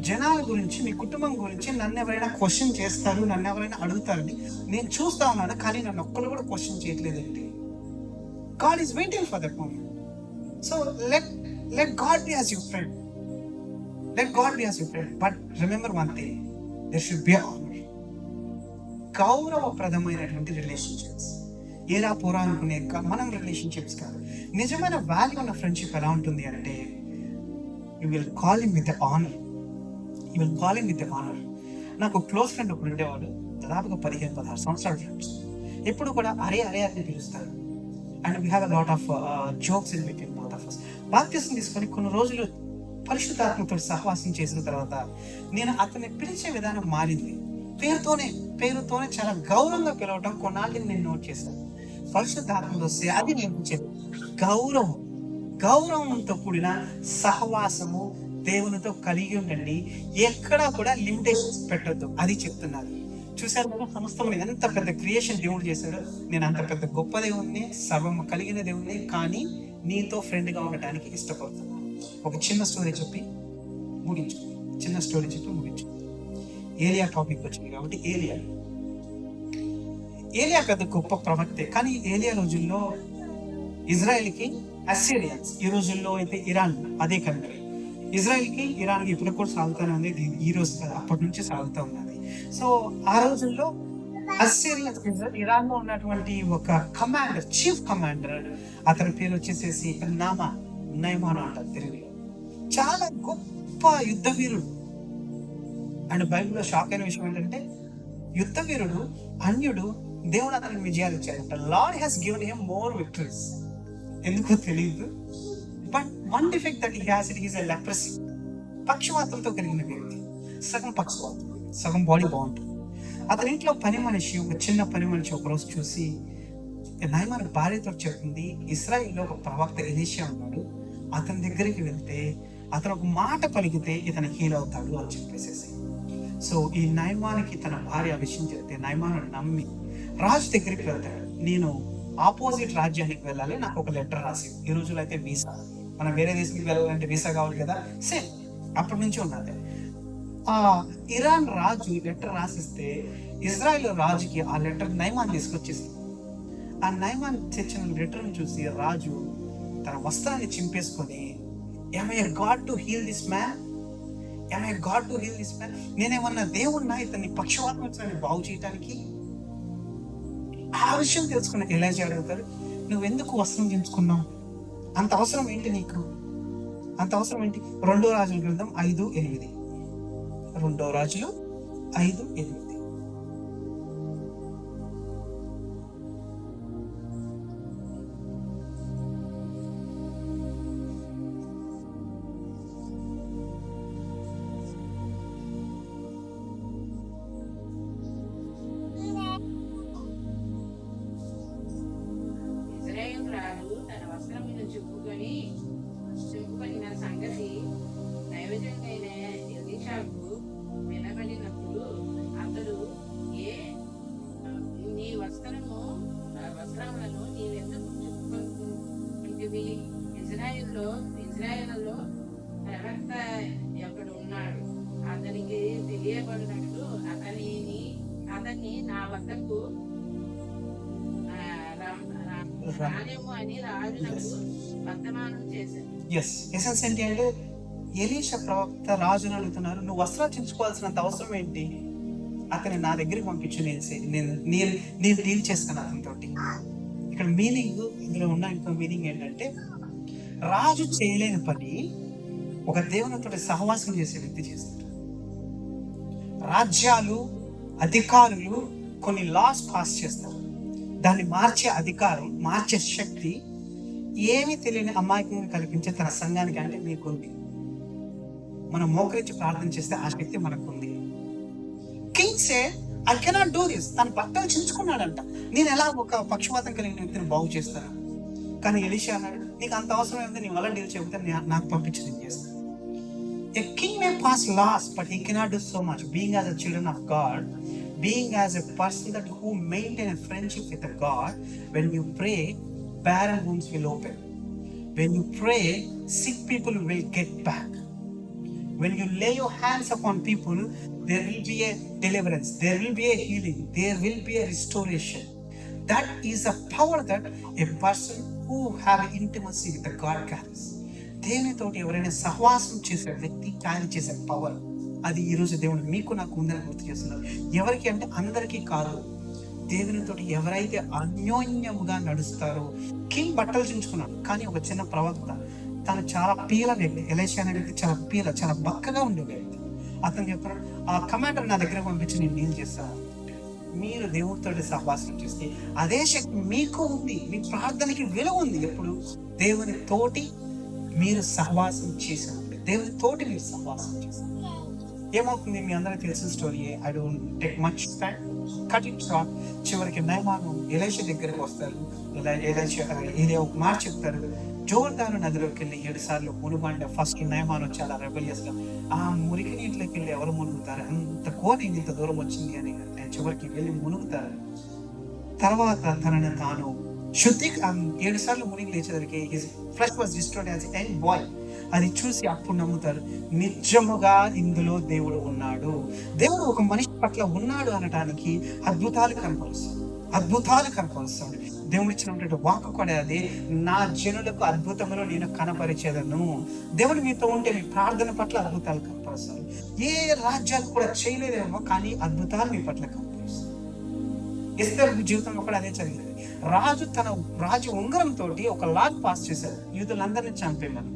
Speaker 1: జనాల గురించి, మీ కుటుంబం గురించి నన్ను ఎవరైనా క్వశ్చన్ చేస్తారు, నన్ను ఎవరైనా అడుగుతారని నేను చూస్తా ఉన్నాను, కానీ నన్ను ఒక్కరు కూడా క్వశ్చన్ చేయట్లేదండి. God is waiting for that moment. So let God be as your friend. Let God be as your friend. But remember one thing, there should be honor. గౌరవప్రదమైనటువంటి రిలేషన్షిప్స్. ఏరా పోరా అనుకునే మనం రిలేషన్షిప్స్ కాదు. నిజమైన వాల్యూ ఉన్న friendship ఎలా ఉంటుంది అంటే, you will call him with honour. You will call him with honour. నాకు క్లోజ్ ఫ్రెండ్ ఒకడు ఉండేవాడు, దాదాపుగా 15-16 సంవత్సరాల ఫ్రెండ్స్. ఎప్పుడు కూడా అరే అని పిలుస్తారు. And we have a lot of jokes in between both of us. బాప్తిసం తీసుకొని కొన్ని రోజులు పరిశుద్ధాత్మతో సహవాసం చేసిన తర్వాత నేను అతన్ని పిలిచే విధానం మారింది. పేరుతోనే చాలా గౌరవంగా పిలవటం కొన్నాళ్ళని నేను నోట్ చేశాను. పరిశుద్ధాత్మతో వస్తే అది నేర్పించేది గౌరవంతో కూడిన సహవాసము దేవునితో కలిగి ఉండండి. ఎక్కడా కూడా లిమిటేషన్స్ పెట్టొద్దు, అది చెప్తున్నారు. చూశారు కదా, సమస్తము ఎంత పెద్ద క్రియేషన్ దేవుడు చేశాడు. నేను అంత పెద్ద గొప్ప దేవుణ్ణి, సర్వము కలిగిన దేవుణ్ణి, కానీ నీతో ఫ్రెండ్గా ఉండటానికి ఇష్టపడుతున్నాను. ఒక చిన్న స్టోరీ చెప్పి ముగించు. ఏలియా టాపిక్ వచ్చింది కాబట్టి ఏలియా పెద్ద గొప్ప ప్రవక్తే. కానీ ఏలియా రోజుల్లో ఇజ్రాయెల్కి అస్సిరియన్స్, ఈ రోజుల్లో అయితే ఇరాన్, అదే కంట్రీ. ఇజ్రాయెల్కి ఇరాన్కి ఇప్పుడు కూడా సాగుతూనే ఉంది, ఈ రోజు అప్పటి నుంచి సాగుతూ ఉన్నది. సో ఆ రోజుల్లో అస్సిరియన్స్, ఇరాన్ లో ఉన్నటువంటి ఒక కమాండర్, చీఫ్ కమాండర్, అతని పేరు వచ్చేసేసి నయమాను అంటారు తెలుగులో. చాలా గొప్ప యుద్ధ వీరుడు. అండ్ బైబిల్లో షాక్ అయిన విషయం ఏంటంటే, యుద్ధ వీరుడు, అన్యుడు, దేవుడు అతనికి విజయాలు ఇచ్చారంట. Lord has given him more victories. ఎందుకో తెలియదు. But one defect that he has, it is a leprosy. పక్షవాతంతో కలిగిన వ్యక్తి. సగం పక్షవాతం, సగం బాడీ బాగుంటుంది. అతని ఇంట్లో ఒక చిన్న పని మనిషి ఒకరోజు చూసి, నయమాను భార్యతో చెప్తుంది, ఇశ్రాయేల్లో ఒక ప్రవక్త ఎలీషా ఉన్నాడు, అతని దగ్గరికి వెళ్తే అతను ఒక మాట పలికితే ఇతను హీల్ అవుతాడు అని చెప్పేసి. సో ఈ నయమానికి తన భార్య ఆ విషయం చెప్తే నయమాను నమ్మి రాజు దగ్గరికి వెళ్తాడు. నేను ఆపోజిట్ రాజ్యానికి వెళ్ళాలి, నాకు ఒక లెటర్ రాసి. ఈ రోజుల్లో అయితే వీసా, మనం వేరే దేశానికి వెళ్ళాలంటే వీసా కావాలి కదా, సేమ్ అప్పటి నుంచి ఉన్నది. ఆ ఇరాన్ రాజు లెటర్ రాసిస్తే ఇజ్రాయెల్ రాజుకి ఆ లెటర్ నయమాన్ తీసుకొచ్చేసింది. ఆ నయమాన్ తెచ్చిన లెటర్ని చూసి రాజు తన వస్త్రాన్ని చింపేసుకొని, am I a God to heal this man? am I God to heal this man? నేనేమన్నా దేవుణ్ణా ఇతన్ని పక్షవాతం వచ్చిన బాగు చేయటానికి? ఆ విషయం తెలుసుకున్న ఎలీషా అడుగుతాడు, నువ్వు ఎందుకు వస్త్రం చించుకున్నావు? అంత అవసరం ఏంటి నీకు? అంత అవసరం ఏంటి? 2 రాజుల గ్రంథం 5:8. 2 రాజులు 5:8.
Speaker 3: ఇశ్రాయేలు రాజు తన వస్త్రమును చింపుకొనిన సంగతి నైవేద్యమైన ఎలీషాకు వినబడినప్పుడు అతడు, నీ వస్త్రములను నీవెందుకు చింపుకొంటివి? ఇశ్రాయేలులో ప్రవక్త ఒకడు ఉన్నాడు, అతనికి తెలియబడినట్టు అతన్ని నా వద్దకు రాలేము అని రాజునకు వర్తమానం చేశాడు.
Speaker 1: ఎసెన్స్ ఏంటి అంటే ఎలీషా ప్రవక్త రాజును అడుగుతున్నారు, నువ్వు వస్త్రాలు చించుకోవాల్సినంత అవసరం ఏంటి? అతన్ని నా దగ్గరికి పంపించు, నేను డీల్ చేస్తాను అతనితోటి. ఇక్కడ మీనింగ్, ఇందులో ఉన్న ఇంకో మీనింగ్ ఏంటంటే, రాజు చేయలేని పని ఒక దేవునితో సహవాసం చేసే వ్యక్తి చేస్తారు. రాజ్యాలు, అధికారులు కొన్ని లాస్ పాస్ చేస్తారు. దాన్ని మార్చే అధికారం, మార్చే శక్తి ఏమీ తెలియని అమాయకంగా కల్పించే తన సంఘానికి అంటే మీకుంది. మనం మోకరించి ప్రార్థన చేస్తే ఆ శక్తి మనకుంది. King say I cannot do this. తన బట్టలు చించుకున్నాడంట, నేను ఎలా ఒక పక్షపాతం కలిగిన వ్యక్తిని బాగు చేస్తాను? కానీ ఎలీషా అన్నాడు, నీకు అంత అవసరం ఏంటంటే నీ వల్ల డీల్ చేయకపోతే నాకు పంపించి నేను చేస్తాను. A king may pass laws, but he cannot do so much. Being as a children of God, being as a person that who maintain a friendship with a God, when you pray, barren wombs will open. When you pray, sick people will get back. When you lay your hands upon people, there will be a deliverance, there will be a healing, there will be a restoration. That is a power that a person who have intimacy with the God carries. దేవునితోటి ఎవరైనా సహవాసం చేసే వ్యక్తి carry చేసే power, అది ఈరోజు దేవుడు మీకు నాకు ఉందని గుర్తు చేస్తున్నారు. ఎవరికి అంటే అందరికీ కాదు. దేవునితోటి ఎవరైతే అన్యోన్యముగా నడుస్తారో, కింగ్ బట్టలు చించుకున్నాడు, కానీ ఒక చిన్న ప్రవక్త, తను చాలా పీల వ్యక్తి. ఎలీషా అనే వ్యక్తి చాలా బక్కగా ఉండే వ్యక్తి. అతను చెప్తున్నాడు, ఆ కమాండర్ నా దగ్గర పంపించి నేను డీల్ చేస్తాను. మీరు దేవుడితో సహవాసం చేస్తే అదే శక్తి మీకు ఉంది. మీ ప్రార్థనకి విలువ ఉంది. ఎప్పుడు దేవుని తోటి మీరు సహవాసం చేసినప్పుడు, దేవుని తోటి మీరు సహవాసం చేసినప్పుడు ఏమవుతుంది? మీ అందరికీ తెలిసిన story. I don't take much time, cut it short. చివరికి నయమాను ఎలీషా దగ్గరికి వస్తారు. ఏలియా ఒక మాట చెప్తారు, జోర్దాను నదిలోకి వెళ్ళి 7 సార్లు మునుగండి. ఫస్ట్ నయమాను చాలా రెబెలియస్ గా, ఆ మురికి నీటిలోకి వెళ్ళి ఎవరు మునుగుతారు, అంత కోని ఇంత దూరం వచ్చింది అని చివరికి వెళ్ళి మునుగుతారు. తర్వాత తనని తాను 7 సార్లు మునిగి లేచేసరికి his flesh was destroyed as a young boy. అది చూసి అప్పుడు నమ్ముతారు, నిజముగా ఇందులో దేవుడు ఉన్నాడు. దేవుడు ఒక మనిషి పట్ల ఉన్నాడు అనటానికి అద్భుతాలు కనపరుస్తాడు. దేవుడు ఇచ్చినటువంటి వాక్కు కూడా అది, నా జనులకు అద్భుతములు నేను కనపరిచేదను. దేవుడు మీతో ఉంటే మీ ప్రార్థన పట్ల అద్భుతాలు కనపరుస్తాడు. ఏ రాజ్యాలు కూడా చేయలేదేమో, కానీ అద్భుతాలు మీ పట్ల కనపరుస్తాడు. ఎస్తేర్ జీవితంలో కూడా అదే జరిగింది. రాజు తన ఉంగరం తోటి ఒక లాగ్ పాస్ చేశాడు, యూదులందరినీ చంపేమని.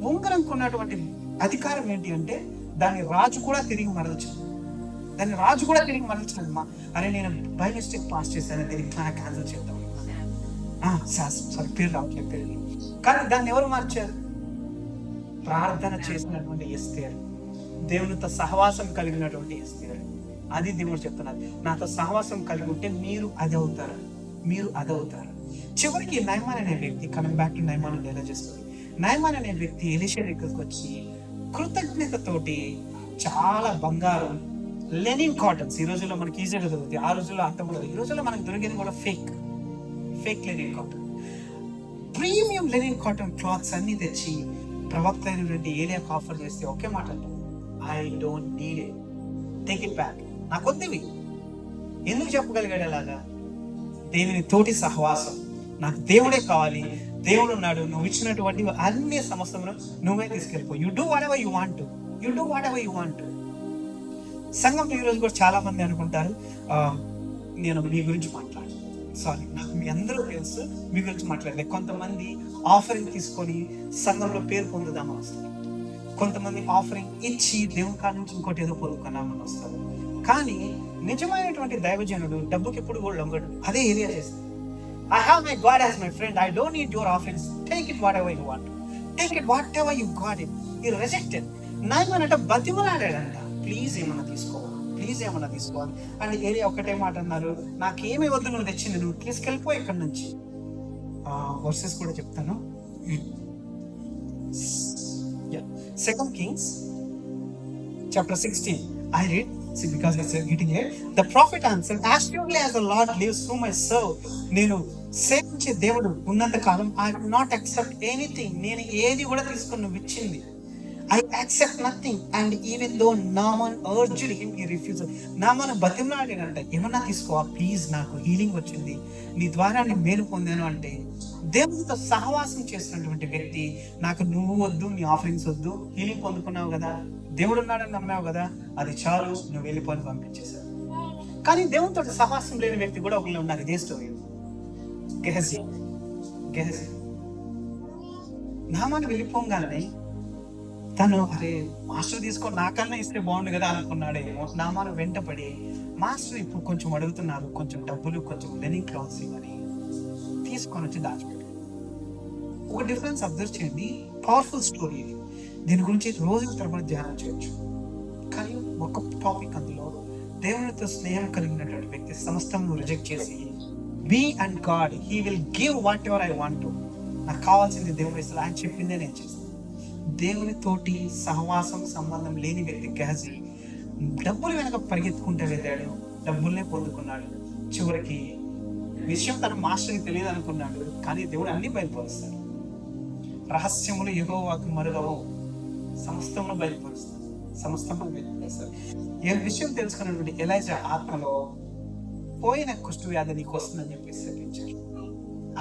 Speaker 1: ఉంగరం కొన్నటువంటి అధికారం ఏంటి అంటే, దాన్ని రాజు కూడా తిరిగి మరల్చాడు. అరే నేను బై మిస్టేక్ పాస్ చేశాను, దీనికి క్యాన్సిల్ చేద్దాం. పేరు రావట్లేదు. కానీ దాన్ని ఎవరు మార్చారు? ప్రార్థన చేసినటువంటి ఎస్తేర్, దేవునితో సహవాసం కలిగినటువంటి ఎస్తేర్. అది దేవుడు చెప్తున్నారు, నాతో సహవాసం కలిగి ఉంటే మీరు అది అవుతారు. చివరికి నయమాన్ అనే వ్యక్తి, కమింగ్ బ్యాక్ టు నయమాన్ ఎలా చేస్తుంది, నయమాన్ అనే వ్యక్తి ఎలీషా దగ్గరికి వచ్చి కృతజ్ఞతతోటి చాలా బంగారం, లెనిన్ కాటన్స్, ఈ రోజుల్లో మనకి ఈజీగా దొరుకుతాయి, ఆ రోజుల్లో అంత ఉండదు. ఈ రోజుల్లో మనకు దొరికేది కూడా fake linen cotton, premium linen cotton clothes అన్ని తెచ్చి ప్రవక్త అయినటువంటి ఏలియాకు ఆఫర్ చేస్తే ఒకే మాట అంటారు, I don't need it, take it back, నాకు వద్దివి. ఎందుకు చెప్పగలిగాడు అలాగా? దేవుని తోటి సహవాసం, నాకు దేవుడే కావాలి, దేవుడు ఉన్నాడు, నువ్వు ఇచ్చినటువంటి అన్ని సమస్యలను నువ్వే తీసుకెళ్ళిపో, you do whatever you want to. You do whatever you want. సంఘంలో ఈరోజు కూడా చాలా మంది అనుకుంటారు నేను మీ గురించి మాట్లాడు, సారీ నాకు మీ అందరూ తెలుసు మీ గురించి మాట్లాడలేదు. కొంతమంది ఆఫరింగ్ తీసుకొని సంఘంలో పేరు పొందుదామని వస్తారు, కొంతమంది ఆఫరింగ్ ఇచ్చి దేవుని కాడ నుంచి ఇంకోటి ఏదో పొందుకున్నామని వస్తారు. కానీ నిజమైనటువంటి దైవజనుడు డబ్బుకి ఎప్పుడు కూడా లొంగడు. అదే ఏరియా చేస్తుంది. I have my God as my friend. I don't need your offerings. Take it whatever you want. Take it whatever you got it. He rejected. నాయమనంట బతిమలాడాడంట, ప్లీజ్ ఏమన్నా తీసుకోవాలి అని. ఏరియా ఒకటే మాట అన్నారు, నాకేమీ వద్దు, నువ్వు తెచ్చింది నువ్వు తీసుకెళ్ళిపో ఇక్కడి నుంచి. వర్సెస్ కూడా చెప్తాను. 2 Kings chapter 16. I read because it's getting here. The prophet answered, as surely as the Lord lives whom I serve, నేను సేవించే దేవుడు ఉన్నంత కాలం I will not accept anything. నేను ఏది కూడా తీసుకొని నువ్వు ఇచ్చింది, I accept nothing. And even though Naaman urged him, he refused. నామాను బతిమలాడాడంట, ఏమన్నా తీసుకోవా ప్లీజ్, నాకు హీలింగ్ వచ్చింది, నీ ద్వారా నేను మేలు పొందాను అంటే. దేవునితో సహవాసం చేస్తున్నటువంటి వ్యక్తి, నాకు నువ్వు వద్దు, నీ ఆఫరింగ్స్ వద్దు, హీలింగ్ పొందుకున్నావు కదా, దేవుడు ఉన్నాడని నమ్మావు కదా, అది చాలు, నువ్వు వెళ్ళిపోని పంపించేశావు. కానీ దేవునితో సహవాసం లేని వ్యక్తి కూడా ఒకళ్ళు ఉన్నారు. ఇదే స్టోరీ. గెహజీ నామాను వెళ్ళిపోగానే తను అరే మాస్టర్ తీసుకొని నాకన్నా ఇస్తే బాగుండు కదా అనుకున్నాడే. నామాను వెంటపడి మాస్టర్ ఇప్పుడు కొంచెం అడుగుతున్నారు, కొంచెం డబ్బులు, కొంచెం లెనింగ్ క్లాత్స్ ఇవని తీసుకొని వచ్చి దాచిపెట్టారు. ఒక డిఫరెన్స్ అబ్జర్వ్ చేయండి. పవర్ఫుల్ స్టోరీ ఇది. దీని గురించి రోజుల తరబడి ధ్యానం చేయొచ్చు. కానీ ఒక టాపిక్ అందులో, దేవునితో స్నేహం కలిగినటువంటి వ్యక్తి సమస్తం రిజెక్ట్ చేసి be and God, he will give whatever I want. నాకు కావాల్సింది దేవుడు ఇస్తారు, ఆయన చెప్పిందే నేను చేస్తాను. దేవునితోటి సహవాసం సంబంధం లేని వ్యక్తి గెహజీ డబ్బులు వెనక పరిగెత్తుకుంటూ వెళ్ళాడు, డబ్బుల్నే పొందుకున్నాడు. చివరికి విషయం తన మాస్టర్కి తెలియదు అనుకున్నాడు, కానీ దేవుడు అన్ని బయలుపరుస్తాడు. రహస్యములు యెహోవాకు మరుగవు, సమస్తమును బయలుపరుస్తాడు. ఏ విషయం తెలుసుకున్నటువంటి ఎలైజా ఆత్మలో పోయిన కుష్టు వ్యాధి నీకు వస్తుందని చెప్పేసి చెప్పించారు.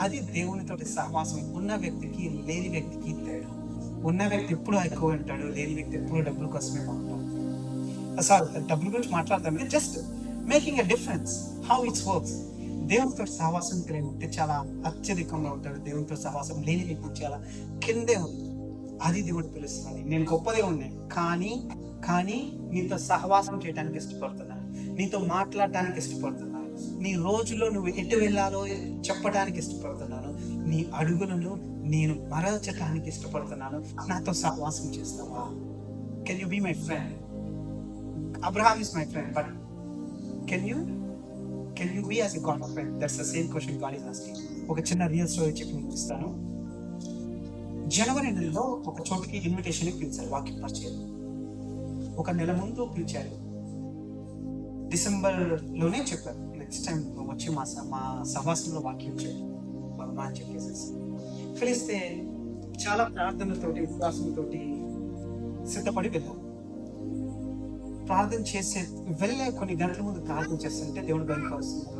Speaker 1: అది దేవునితోటి సహవాసం ఉన్న వ్యక్తికి లేని వ్యక్తికి తేడా. ఉన్న వ్యక్తి ఎప్పుడు ఎక్కువ ఉంటాడు, లేని వ్యక్తి ఎప్పుడు డబ్బుల కోసమే ఉంటాడు. సారీ, డబ్బుల గురించి మాట్లాడతాం, just making a difference how it's works. దేవునితో సహవాసం కలిగిన వ్యక్తి చాలా అత్యధికంగా ఉంటాడు, దేవునితో సహవాసం లేని వ్యక్తి చాలా కిందే ఉంది. అది దేవుడు పిలుస్తుంది. నేను గొప్పదే ఉన్నాయి, కానీ నీతో సహవాసం చేయడానికి ఇష్టపడుతున్నాను, నీతో మాట్లాడటానికి ఇష్టపడుతున్నాను, నీ రోజులో నువ్వు ఎటు వెళ్ళాలో చెప్పడానికి ఇష్టపడుతున్నాను, నీ అడుగులను నేను మరల్చడానికి ఇష్టపడుతున్నాను. నాతో సహవాసం చేస్తావా? Can you be my friend? Abraham is my friend, but can you be as a God friend? That's the same question God is asking. ఒక చిన్న రియల్ స్టోరీ చెప్పి ఇస్తాను. జనవరి నెలలో ఒక చోటుకి ఇన్విటేషన్ పిలిచారు, వాక్యం పరిచయం. ఒక నెల ముందు పిలిచారు, డిసెంబర్లోనే చెప్పారు నెక్స్ట్ టైం వచ్చి మా సహవాసంలో వాక్యం చేయాలి అని చెప్పేసి పిలిస్తే చాలా ప్రార్థనతోటి విశ్వాసంతో సిద్ధపడి వెళ్ళాం. ప్రార్థన చేసే వెళ్ళే కొన్ని గంటల ముందు ప్రార్థన చేస్తుంటే దేవుడు బయలుపరుస్తుంది,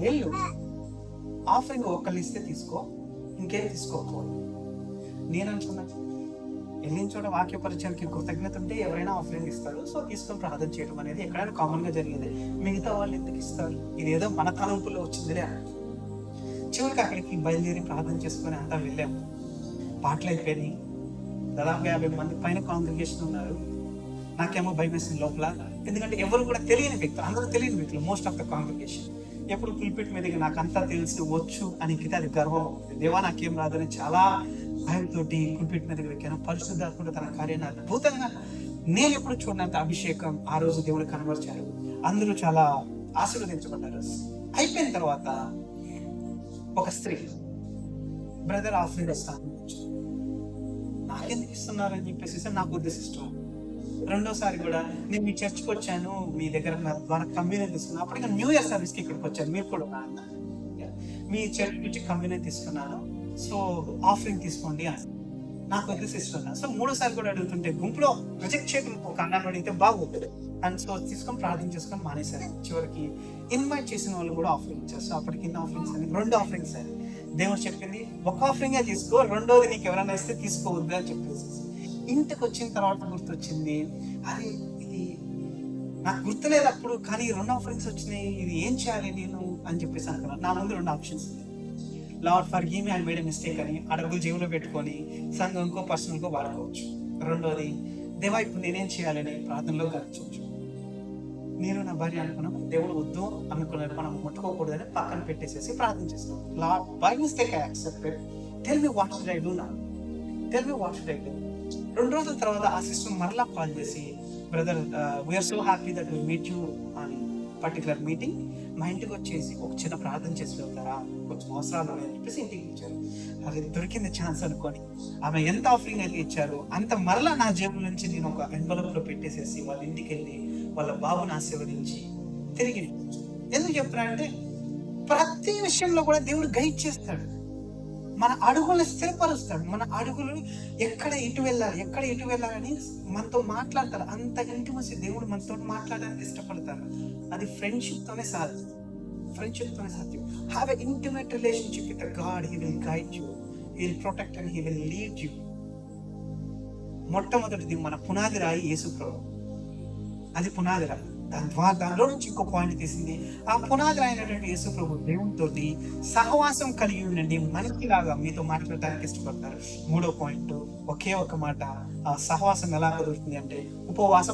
Speaker 1: వెళ్ళు, ఆఫరింగ్ ఒకళ్ళు ఇస్తే తీసుకో, ఇంకేం తీసుకోకపోవాలి. నేను అనుకున్నాను, వెళ్ళిన చోట వాక్య పరిచయానికి కృతజ్ఞత ఉంటే ఎవరైనా ఆఫరింగ్ ఇస్తారు, సో తీసుకొని ప్రార్థన చేయడం అనేది ఎక్కడైనా కామన్ గా జరిగేది. మిగతా వాళ్ళు ఎందుకు ఇస్తారు, ఇదేదో మన తలంపులో వచ్చిందిలే. చివరికి అక్కడికి బయలుదేరి ప్రార్థన చేసుకుని అంతా వెళ్ళాము. పాటలు అయిపోయినాయి. దాదాపు 50 మంది పైన కాంగ్రిగేషన్ ఉన్నారు. నాకేమో భయం వేసింది లోపల, ఎందుకంటే ఎవరు కూడా తెలియని వ్యక్తులు, అందరూ తెలియని వ్యక్తులు, మోస్ట్ ఆఫ్ ద కాంగ్రిగేషన్. ఎప్పుడు పుల్పిట్ మీదకి నాకు అంతా తెలిసి వచ్చు అని అది గర్వం అవుతుంది. దేవా నాకేం రాదని చాలా భయంతో పుల్పిట్ మీదకి వెక్కాను. పరిశుద్ధాత్ముడు తన కార్యాన్ని అద్భుతంగా నేను ఎప్పుడు చూడనంత అభిషేకం ఆ రోజు దేవుడు కనబరిచారు. అందరూ చాలా ఆశీర్వదించబడ్డారు. అయిపోయిన తర్వాత ఒక స్త్రీ, బ్రదర్ ఆఫరింగ్ వస్తాను, నాకెందుకు ఇస్తున్నారని చెప్పేసి నాకు ఉద్దేశిస్తాం. రెండోసారి కూడా నేను మీ చర్చ్కి వచ్చాను, మీ దగ్గర ద్వారా కమ్యూనిటీ తీసుకున్నాను. అప్పటికే న్యూ ఇయర్ సర్వీస్కి ఇక్కడికి వచ్చాను, మీరు కూడా మీ చర్చ్ నుంచి కమ్యూనిటీ తీసుకున్నాను, సో ఆఫరింగ్ తీసుకోండి అని నాకు ఉద్దేశిస్తున్నాను. సో 3సారి కూడా అడుగుతుంటే గుంపులో రిజెక్ట్ చేయడం ఒక అన్నాడు అడిగితే బాగుంటుంది అండ్ సో తీసుకొని ప్రార్థన చేసుకొని మానేశారు. చివరికి ఇన్వైట్ చేసిన వాళ్ళు కూడా ఆఫరింగ్ ఇచ్చారు. సో అప్పటికి ఆఫరింగ్స్ అని 2 ఆఫరింగ్స్ అని దేవుడు చెప్పింది, ఒక ఆఫరింగే తీసుకో, రెండోది నీకు ఎవరైనా ఇస్తే తీసుకోవద్దు అని చెప్పేసి ఇంటికి వచ్చిన తర్వాత గుర్తొచ్చింది, అది ఇది నాకు గుర్తులేదు అప్పుడు, కానీ 2 ఆఫరింగ్స్ వచ్చినాయి, ఇది ఏం చేయాలి నేను అని చెప్పేసి అనుకున్నాను. నా ముందు 2 ఆప్షన్స్ ఉన్నాయి. Lord forgive me, I made a mistake అని ఆ డబ్బులు జేబులో పెట్టుకొని సంఘంకో పర్సనల్కో వాడుకోవచ్చు. రెండోది, దేవా ఇప్పుడు నేనేం చేయాలని ప్రార్థనలో గడిచవచ్చు. నేను నా భార్య అనుకున్నాం, దేవుడు వద్దు అనుకున్నారు, మనం ముట్టుకోకూడదని పక్కన పెట్టేసేసి ప్రార్థన చేస్తాం. Lord by mistake I accepted, tell me what should I do now, tell me what should I do. 2 రోజుల తర్వాత ఆ సిస్టర్ మరలా కాల్ చేసి, brother we're so happy that we meet you on particular meeting, మా ఇంటికి వచ్చేసి ఒక చిన్న ప్రార్థన చేసి వెళ్తారా, కొంచెం అవసరాలు అని చెప్పేసి ఇంటికి ఇచ్చారు. అది దొరికింది ఛాన్స్ అనుకొని ఆమె ఎంత ఆఫరింగ్ అయితే ఇచ్చారో అంత మరలా నా జేబుల నుంచి నేను ఒక ఎన్వలప్ లో పెట్టేసేసి వాళ్ళ ఇంటికి వెళ్ళి వాళ్ళ బాబుని ఆశీర్వదించి తిరిగి. ఎందుకు చెప్తున్నానంటే ప్రతి విషయంలో కూడా దేవుడు గైడ్ చేస్తాడు, మన అడుగులను స్థిరపరుస్తాడు. మన అడుగులు ఎక్కడ ఎటు వెళ్ళాలని మనతో మాట్లాడతారు. అంత ఇంటిమసీ దేవుడు మనతో మాట్లాడడానికి ఇష్టపడతారు. అది ఫ్రెండ్షిప్ తోనే సాధ్యం. Have a intimate relationship with God. He will guide you, he will protect and he will lead you. మొట్టమొదటిది మన పునాది రాయి యేసు ప్రభువు. అది పునాది రాయి. దానిలో నుంచి ఇంకో పాయింట్ తీసింది. ఆ పునాది అయినటువంటి యేసు ప్రభు దేవునితోటి సహవాసం కలిగి ఉండండి, మనిషిలాగా మీతో మాట్లాడటానికి ఇష్టపడతారు. 3వ పాయింట్, ఒకే ఒక మాట, ఆ సహవాసం ఎలా కుదురుతుంది అంటే ఉపవాస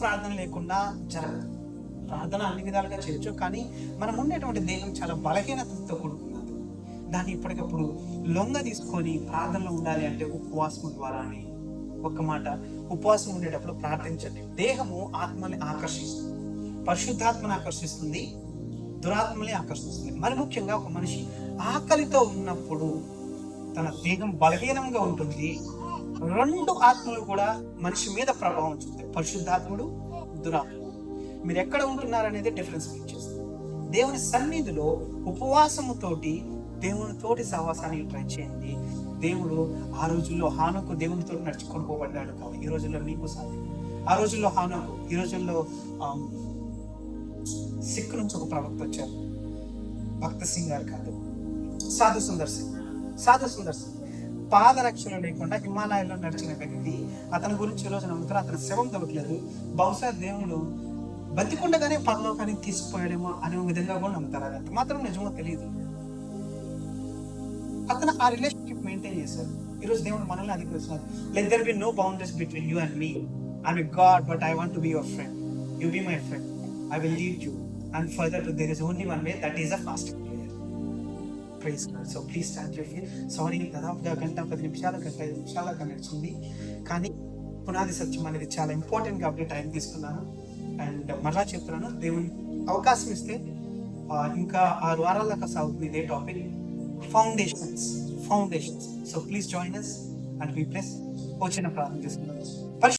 Speaker 1: ప్రార్థన లేకుండా జరగదు. ప్రార్థన అన్ని విధాలుగా చేయొచ్చు, కానీ మనం ఉండేటువంటి దేహం చాలా బలహీనతతో కూడుకున్నది. దాన్ని ఇప్పటికప్పుడు లొంగ తీసుకొని ప్రార్థనలో ఉండాలి అంటే ఉపవాసం ద్వారానే. ఒక్క మాట, ఉపవాసం ఉండేటప్పుడు ప్రార్థించండి. దేహము ఆత్మని ఆకర్షిస్తుంది, పరిశుద్ధాత్మని ఆకర్షిస్తుంది, దురాత్మని ఆకర్షిస్తుంది. మరి ముఖ్యంగా ఒక మనిషి ఆకలితో ఉన్నప్పుడు తన దేహం బలహీనంగా ఉంటుంది. 2 ఆత్మలు కూడా మనిషి మీద ప్రభావం చూస్తాయి, పరిశుద్ధాత్ముడు, దురాత్మ. మీరు ఎక్కడ ఉంటున్నారనేది డిఫరెన్స్ మేక్ చేస్తుంది. దేవుని సన్నిధిలో ఉపవాసముతోటి దేవునితోటి సహవాసాన్ని ట్రై చేయండి. దేవుడు ఆ రోజుల్లో హానోకు దేవునితో నడుచుకొని పోబడ్డాడు కాదు, ఈ రోజుల్లో నీకు సాధ్యం. ఆ రోజుల్లో హానోకు, ఈ రోజుల్లో సిక్కు నుంచి ఒక ప్రవక్త వచ్చారు, భక్త సింగ్ గారు కాదు, సాధు సుందర్ సింగ్. పాదరక్షణ లేకుండా హిమాలయాల్లో నడిచిన వ్యక్తి. అతని గురించి ఈ రోజు నమ్ముతారు. అతని శవం దొరకలేదు. బహుశా దేవుడు బతికుండగానే పరలోకానికి తీసుకుపోయాడేమో అనే విధంగా కూడా నమ్ముతారు. అది మాత్రం నిజమో తెలియదు. అతను ఆ రిలేషన్షిప్ మెయింటైన్ చేశారు. ఈరోజు దేవుడు మనల్ని అధికరిస్తున్నారు. Let there be no boundaries between you and me. I'm a God, but I want to be your friend. You be my friend. I will lead you and further there is only one way, that is a fasting prayer. Praise God. So please stand your feet. Sorry, దాదాపుగా గంట 10 నిమిషాల 5 నిమిషాలుగా నడిచింది, కానీ పునాది సత్యం అనేది చాలా important కాబట్టి time తీసుకున్నాను. అండ్ మరలా చెప్తున్నాను, దేవుని అవకాశం ఇస్తే ఇంకా 6 వారాల దాకా సాగుతుంది ఇదే topic, foundations. So please join us and be blessed. వచ్చిన ప్రార్థన చేసుకున్నాను.